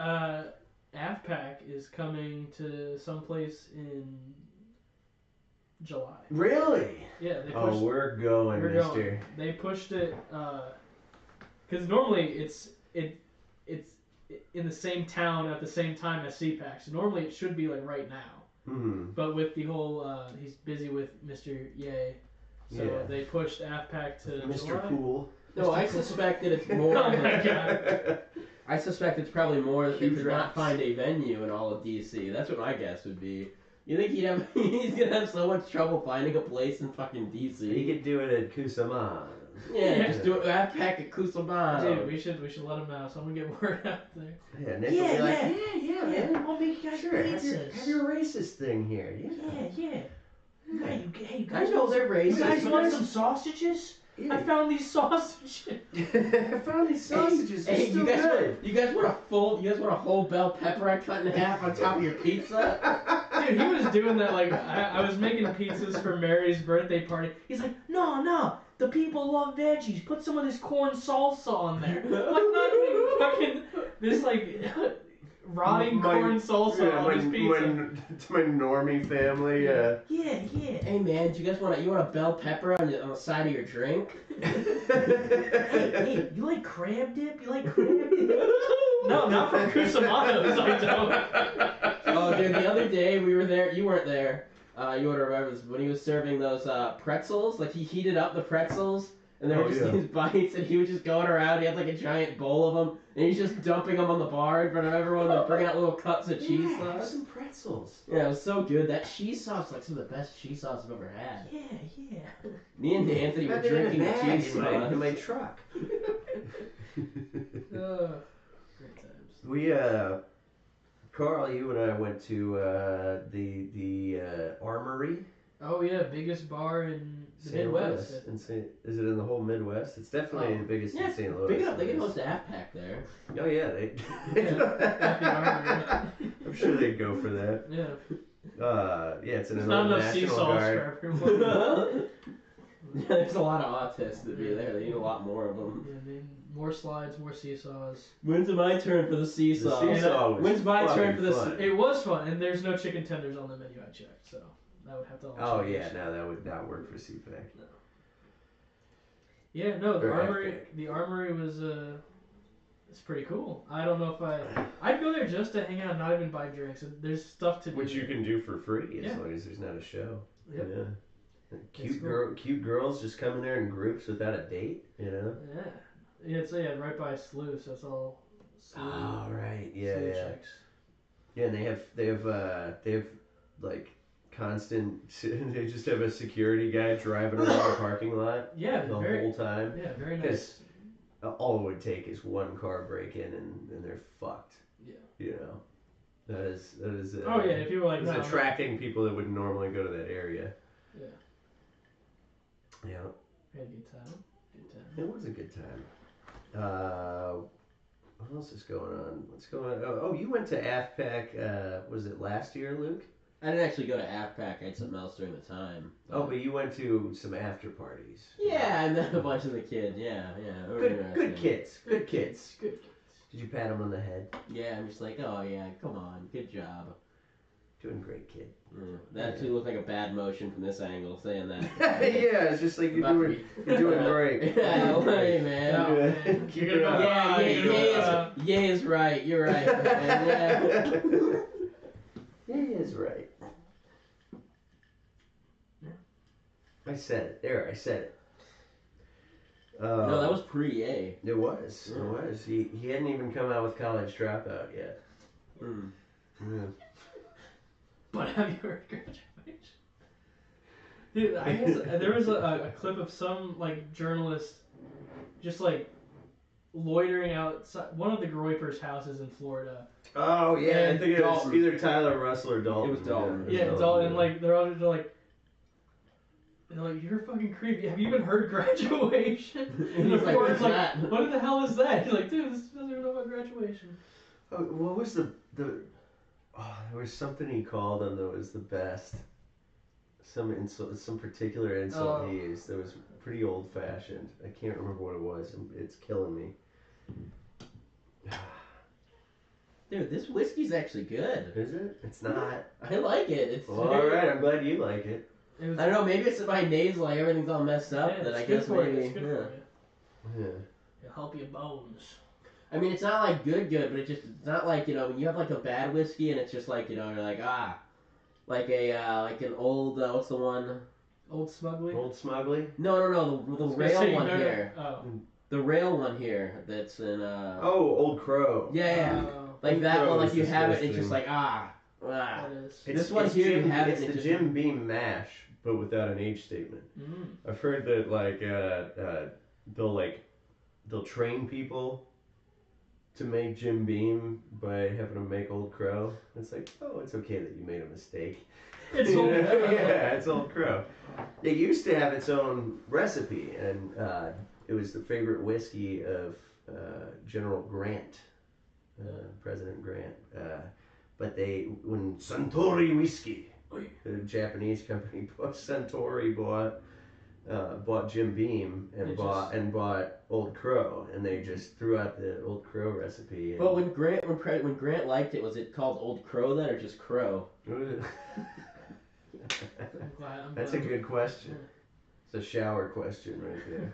AFPAC is coming to someplace in July. Really? Yeah, they pushed. Oh, we're going, We're mister. going. They pushed it because normally it's in the same town at the same time as CPAC. So normally it should be like right now. Hmm. But with the whole he's busy with Mr. Yay, so Yeah. they pushed AFPAC to Mr. July. Cool. No, I suspect that it's more. Oh my god. I suspect it's probably more that they Huge could not rocks. find a venue in all of DC. That's what my guess would be. You think he's gonna have so much trouble finding a place in fucking He DC? could do it at Kusaman. Yeah, just do it. Backpack at Kusabano. Dude, we should let him know. Someone get word out there. Yeah, Nick will be like, yeah, man. I'll make you guys Sure, have your racist thing here. Yeah. yeah. Hey, I know they're racist. You guys but want there's- some sausages? I Yeah. found these sausages. I found these sausages. They're Hey, still good. you guys want a whole bell pepper I cut in half on top of your pizza? Dude, he was doing that like I was making pizzas for Mary's birthday party. He's like, no, the people love veggies. Put some of this corn salsa on there. Like not even fucking this like rotting corn salsa on his pizza. To my normie family. Yeah. Hey man, do you guys want a bell pepper on the side of your drink? Hey, you like crab dip? You like crab dip? No, not from Kusamanos, I don't. Oh, dude, the other day we were there. You weren't there. You would remember this, when he was serving those pretzels. Like he heated up the pretzels, and there Oh, were just yeah. these bites, and he was just going around. He had like a giant bowl of them, and he's just dumping them on the bar in front of everyone, and bringing out little cuts of cheese Yeah, have sauce. some pretzels. Yeah, it was so good. That cheese sauce is like some of the best cheese sauce I've ever had. Yeah. Me and Anthony were Had it in a drinking the bag cheese in sauce. my truck. Great times. We Carl, you and I went to the Armory. Oh yeah, biggest bar in the St. Midwest. Louis. Is it in the whole Midwest? It's definitely the biggest in St. Louis. Big enough. They can host a half pack there. Oh yeah, they. At the Armory. I'm sure they'd go for that. Yeah. Yeah, it's an There's not enough National seesaws Guard. for everyone. Yeah, there's a lot of autists to be there. They need a lot more of them. Yeah, I mean, more slides, more seesaws. When's it my turn for the seesaw? The seesaw was When's my turn for the fun. It was fun, and there's no chicken tenders on the menu I checked, so that would have to all change. Yeah, no, that would not work for CPAC. No. Yeah, no, the Or Armory. Outback. The Armory was it's pretty cool. I don't know if I'd go there just to hang out, and not even buy drinks. There's stuff to do. Which you can do for free as Yeah. long as there's not a show. Yep. Yeah. It's cool. Cute girls just coming there in groups without a date, you know? Yeah, it's right by Slough, so it's all Slough. Oh right, yeah, Slough yeah. chicks. Yeah, and they have like constant. They just have a security guy driving around the parking lot Yeah, the very. whole time. Yeah, very nice. Because all it would take is one car break in and they're fucked. Yeah. You know, that is. Oh yeah, if you were like it's no, attracting people that wouldn't normally go to that area. Yeah. Yeah, we had a good time. Good time. it was a good time. What else is going on? What's going on? Oh, you went to AFPAC. Was it last year, Luke? I didn't actually go to half pack. I had something else during the time. Oh, but you went to some after parties. Yeah, I met a bunch of the kids. Yeah. They were Good interesting. kids. Good kids. Good kids. Did you pat them on the head? Yeah, I'm just like, oh yeah, come on, good job. Doing great, kid. That actually looked like a bad motion from this angle, saying that. Yeah, it's just like you're doing great. Yeah, hey, man. No, man. Keep You're it gonna up. go- Yeah, is right. You're right, man. He is right. I said it. There, I said it. No, that was pre-A. It was. It was. He hadn't even come out with College Dropout yet. Mm. Yeah. But have you heard graduation? Dude, I guess there was a clip of some like journalist just like loitering outside one of the Groypers' houses in Florida. Oh yeah, I And think it was Dalton. either Tyler Russell or Dalton. It was Dalton. Yeah, Dalton, and like they're like, you're fucking creepy. Have you even heard graduation? And the He's like, reporter's "What's like, that?" what the hell is that? He's like, dude, this doesn't even know about graduation. Oh, what was the? Oh, there was something he called him that was the best. Some insult, some particular insult he used that was pretty old fashioned. I can't remember what it was. It's killing me. Dude, this whiskey's actually good. Is it? It's not. I like it. It's Well, all right. I'm glad you like it. It was, I don't know, maybe it's my nasal, like everything's all messed up, yeah, that it's I good guess for you. maybe. It's good for you. Yeah. It'll help your bones. I mean, it's not like good, but it's not like, when you have like a bad whiskey and it's just like, you're like, like an old, what's the one? Old Smugly? Old Smuggly. No, the rail one here. Oh. The rail one here that's in, Oh, Old Crow. yeah. Oh, Like Old that Crow one, like is you have it and it's disgusting. just like, that is. This one here, you have it It's and the it just- Jim Beam mash, but without an age statement. Mm. I've heard that they'll train people to make Jim Beam by having them make Old Crow. It's like, oh, it's okay that you made a mistake. It's You Old know? Crow. Yeah, it's Old Crow. It used to have its own recipe, and it was the favorite whiskey of General Grant, President Grant. But when Suntory Whiskey, the Japanese company, Suntory bought Jim Beam and bought Old Crow, and they just threw out the Old Crow recipe. But when Grant liked it, was it called Old Crow then, or just Crow? I'm That's a glad. good question. It's a shower question right there.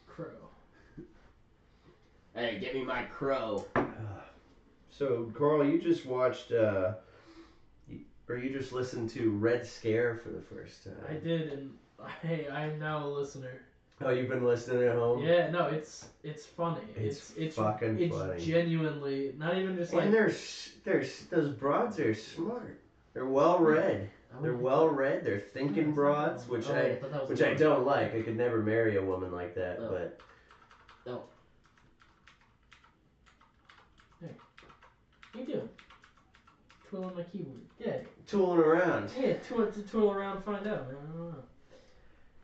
Crow. Hey, get me my Crow. So, Carl, you just watched, or you just listened to Red Scare for the first time. I did, and hey, I'm now a listener. Oh, you've been listening at home? Yeah, no, it's funny. It's It's fucking funny. It's genuinely not even just like. And those broads are smart. They're well read. They're well read. They're thinking broads, which I don't like. I could never marry a woman like that. Oh. But Oh. What are you doing? Twirling my keyboard. Yeah. Tooling around. Yeah, twirl around, find out, man. I don't know.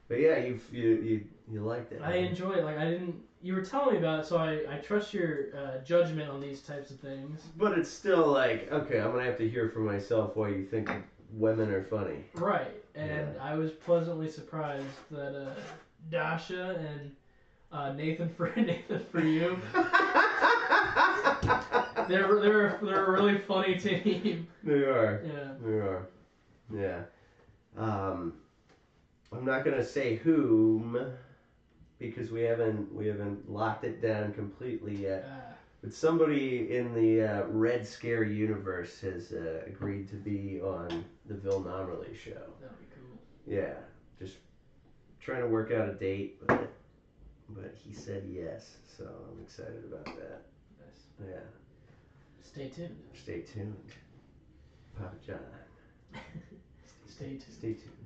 But yeah, you like that. I enjoy it. Like, I didn't. You were telling me about it, so I trust your judgment on these types of things. But it's still like, okay, I'm gonna have to hear for myself why you think women are funny. Right. And I was pleasantly surprised that Dasha and Nathan for you. They're a really funny team. They are. Yeah. They are. Yeah. I'm not gonna say whom because we haven't locked it down completely yet. But somebody in the Red Scare universe has agreed to be on the Vil Nommerly show. That'd be cool. Yeah. Just trying to work out a date, but he said yes, so I'm excited about that. Nice. Yeah. Stay tuned. Stay tuned. Papa John. Stay tuned. Stay tuned.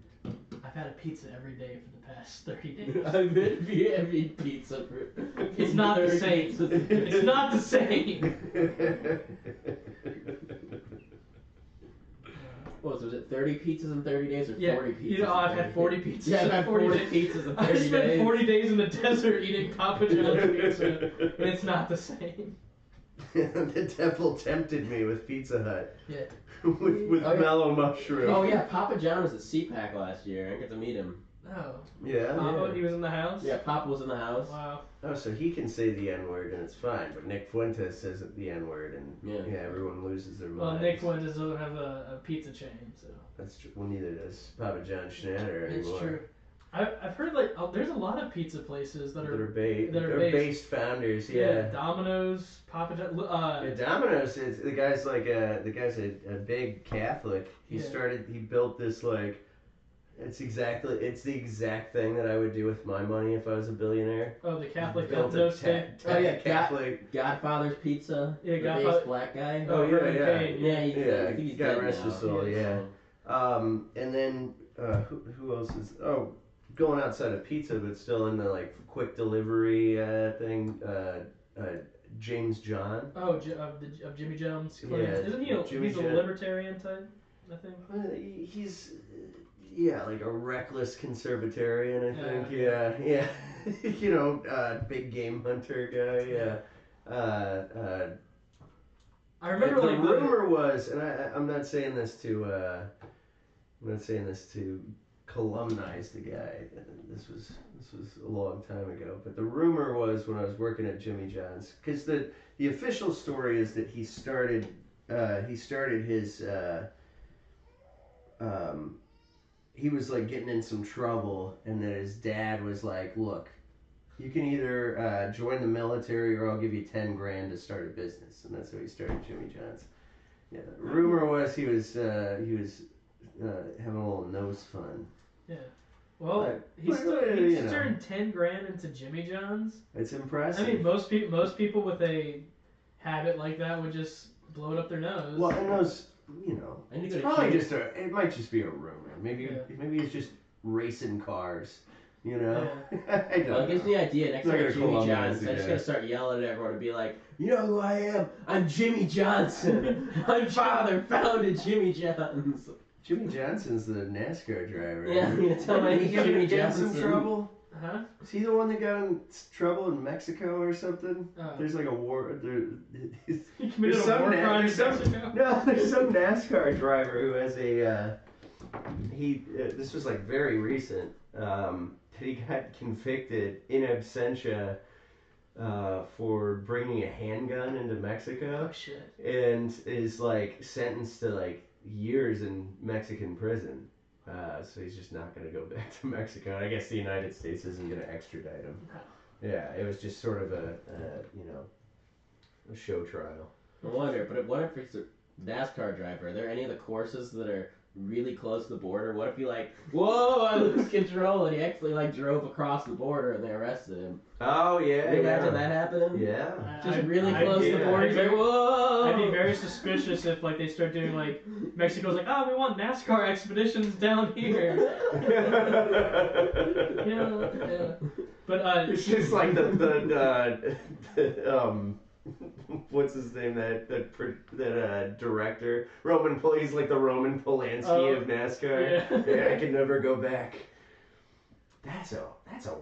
I've had a pizza every day for the past 30 days. I've been eating pizza for. It's not the same. It's not the same. What was it? 30 pizzas in 30 days or 40 Yeah, pizzas? you know, I've had 40 pizzas. Yeah, I've had 40 pizzas in 30 days. I spent 40 days in the desert eating Papa John's pizza, but it's not the same. The devil tempted me with Pizza Hut. Yeah. with mellow mushroom. Oh yeah, Papa John was at CPAC last year. I didn't get to meet him. Oh. Yeah. Papa, he was in the house? Yeah, Papa was in the house. Wow. Oh, so he can say the N-word and it's fine, but Nick Fuentes says the N-word and everyone loses their minds. Well, Nick Fuentes doesn't have a pizza chain, so. That's true. Well, neither does Papa John Schneider anymore. It's true. I've heard there's a lot of pizza places that are based founders. Yeah. Domino's, Papa John. Domino's is the guy's a big Catholic. He built this like. It's the exact thing that I would do with my money if I was a billionaire. Oh, the Catholic built Domino's thing. Catholic. Godfather's Pizza. Yeah, the Godfather. black guy. Oh yeah. I think he's God dead rest now. his soul. Yeah. And then who else is? Oh, going outside of pizza, but still in the like quick delivery thing. James John. Oh, of Jimmy John's. Yeah, Isn't he? He's a John. libertarian type, I think. He's like a reckless conservatarian, I think. Yeah. You know, big game hunter guy. Yeah. I remember the like rumor was, and I'm not saying this to columnize the guy. This was a long time ago. But the rumor was when I was working at Jimmy John's, because the official story is that he started his he was like getting in some trouble, and that his dad was like, look, you can either join the military or I'll give you 10 grand to start a business, and that's how he started Jimmy John's. Yeah, the rumor was he was having a little nose fun. Yeah. Well, he turned 10 grand into Jimmy John's. It's impressive. I mean, most people with a habit like that would just blow it up their nose. Well, and those, it's probably it might just be a rumor. Maybe it's just racing cars. I don't know. It gives me the idea. Next time Jimmy Johnson, I'm just going to start yelling at everyone and be like, you know who I am? I'm Jimmy Johnson. My father founded Jimmy John's. Jimmy Johnson's the NASCAR driver. Yeah, I'm going to tell my Jimmy Johnson. Some trouble? Huh? Is he the one that got in trouble in Mexico or something? There's like a war. He committed a war crime in Mexico? No, there's some NASCAR driver who has a. This was like very recent. He got convicted in absentia for bringing a handgun into Mexico. Oh shit! And is like sentenced to like years in Mexican prison. So he's just not going to go back to Mexico. And I guess the United States isn't going to extradite him. No. Yeah, it was just sort of a show trial. I wonder, but what if it's a NASCAR driver? Are there any of the courses that are really close to the border? What if he whoa, I lose control, and he actually drove across the border and they arrested him? Oh yeah. Can you imagine that happening? Yeah. Just really close to the border. Whoa! I'd be very suspicious if they start doing Mexico's we want NASCAR expeditions down here. Yeah. But it's just like the what's his name? That director, he's like the Roman Polanski of NASCAR. Yeah. I can never go back. That's a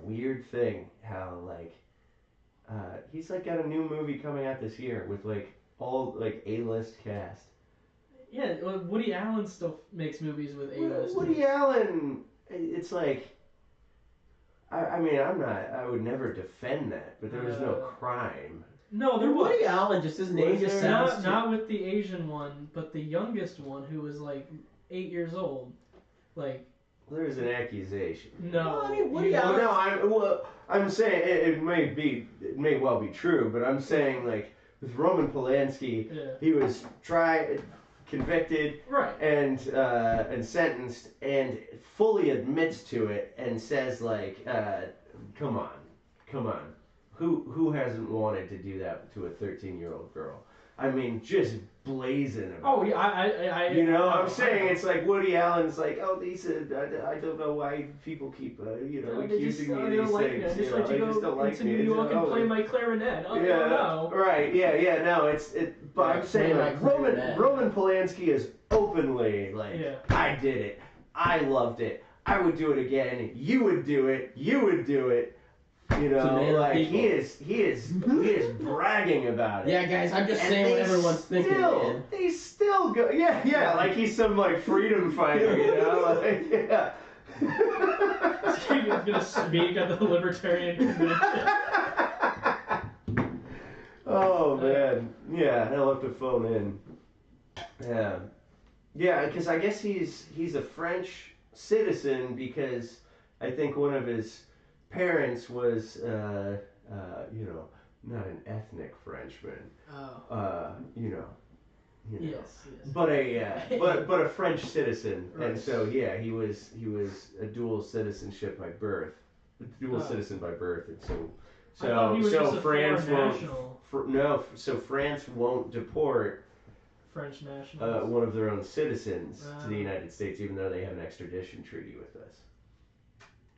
weird thing. How like he's like got a new movie coming out this year with like all like A-list cast. Yeah, well, Woody Allen still makes movies with A-listers. Woody Allen, it's like, I mean, I would never defend that, but there was no crime. No, there was. Woody Allen, just his name just sounds. Not with the Asian one, but the youngest one who was like 8 years old. Like. There's an accusation. No. Well, I mean, Woody Allen. No, I'm saying it may well be true, but I'm saying like with Roman Polanski, he was tried, convicted, right, and sentenced, and fully admits to it, and says like, come on, who hasn't wanted to do that to a 13-year-old girl? I mean, just blazing about. Oh yeah, I I'm saying it's like Woody Allen's like, oh, I don't know why people keep accusing me of these things. I just let you go into New York and play my clarinet. Oh no. Right. Yeah. No. But I'm saying like Roman Polanski is openly like, I did it. I loved it. I would do it again. You would do it. You would do it. Like he is bragging about it. Yeah, guys, I'm just saying what everyone's thinking. Man. They still go. Yeah, like he's some like freedom fighter, like yeah. He's gonna speak at the Libertarian Convention. Oh man, yeah, he'll have to phone in. Yeah, because I guess he's a French citizen because I think one of his parents was, not an ethnic Frenchman. Oh. Yes. But a French citizen, right. And so he was a dual citizenship by birth, citizen by birth, and so France won't. So France won't deport French nationals, one of their own citizens to the United States, even though they have an extradition treaty with us.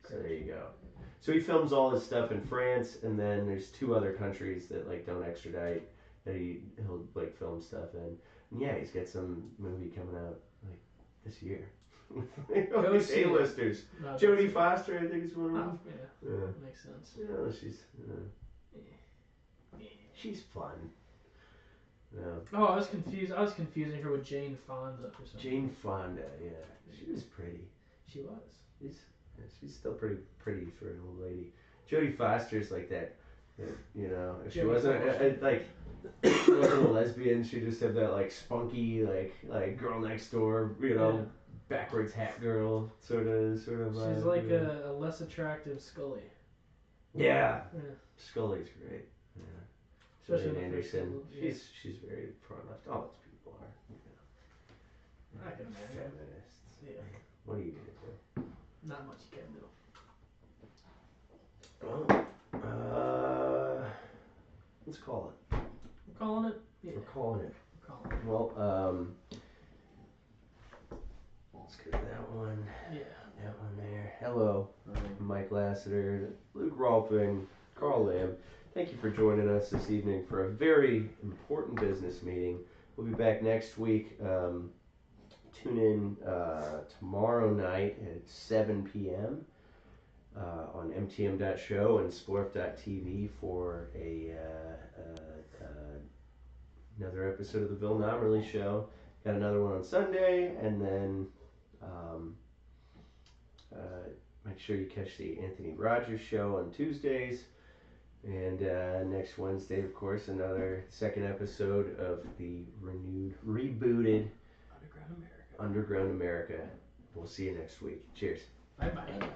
So there you go. So he films all his stuff in France, and then there's 2 other countries that like don't extradite that he'll like film stuff in. And yeah, he's got some movie coming out like this year. These A-listers. No, Jodie Foster, I think is one of them. Yeah. Makes sense. She's fun. Oh, I was confused. I was confusing her with Jane Fonda for some reason. Jane Fonda, yeah, she was pretty. She was. She's still pretty for an old lady. Jodie Foster's like that. If she wasn't she wasn't a lesbian, she'd just have that like spunky like girl next door, backwards hat girl sort of. She's like a less attractive Scully. Yeah. Scully's great. Yeah. Especially Anderson. She's very far left. All those people are. I can imagine. Feminists. Yeah. What are you gonna do? Not much you can do. Well, let's call it. We're calling it? Yeah. We're calling it. Well, let's go to that one. Yeah. That one there. Hello, Mike Lassiter, Luke Rolfing, Carl Lamb. Thank you for joining us this evening for a very important business meeting. We'll be back next week. Tune in tomorrow night at 7 p.m. On mtm.show and splorf.tv for another episode of the Bill Nomerly Show. Got another one on Sunday, and then make sure you catch the Anthony Rogers Show on Tuesdays. And next Wednesday, of course, another second episode of the rebooted Underground America. We'll see you next week. Cheers. Bye-bye.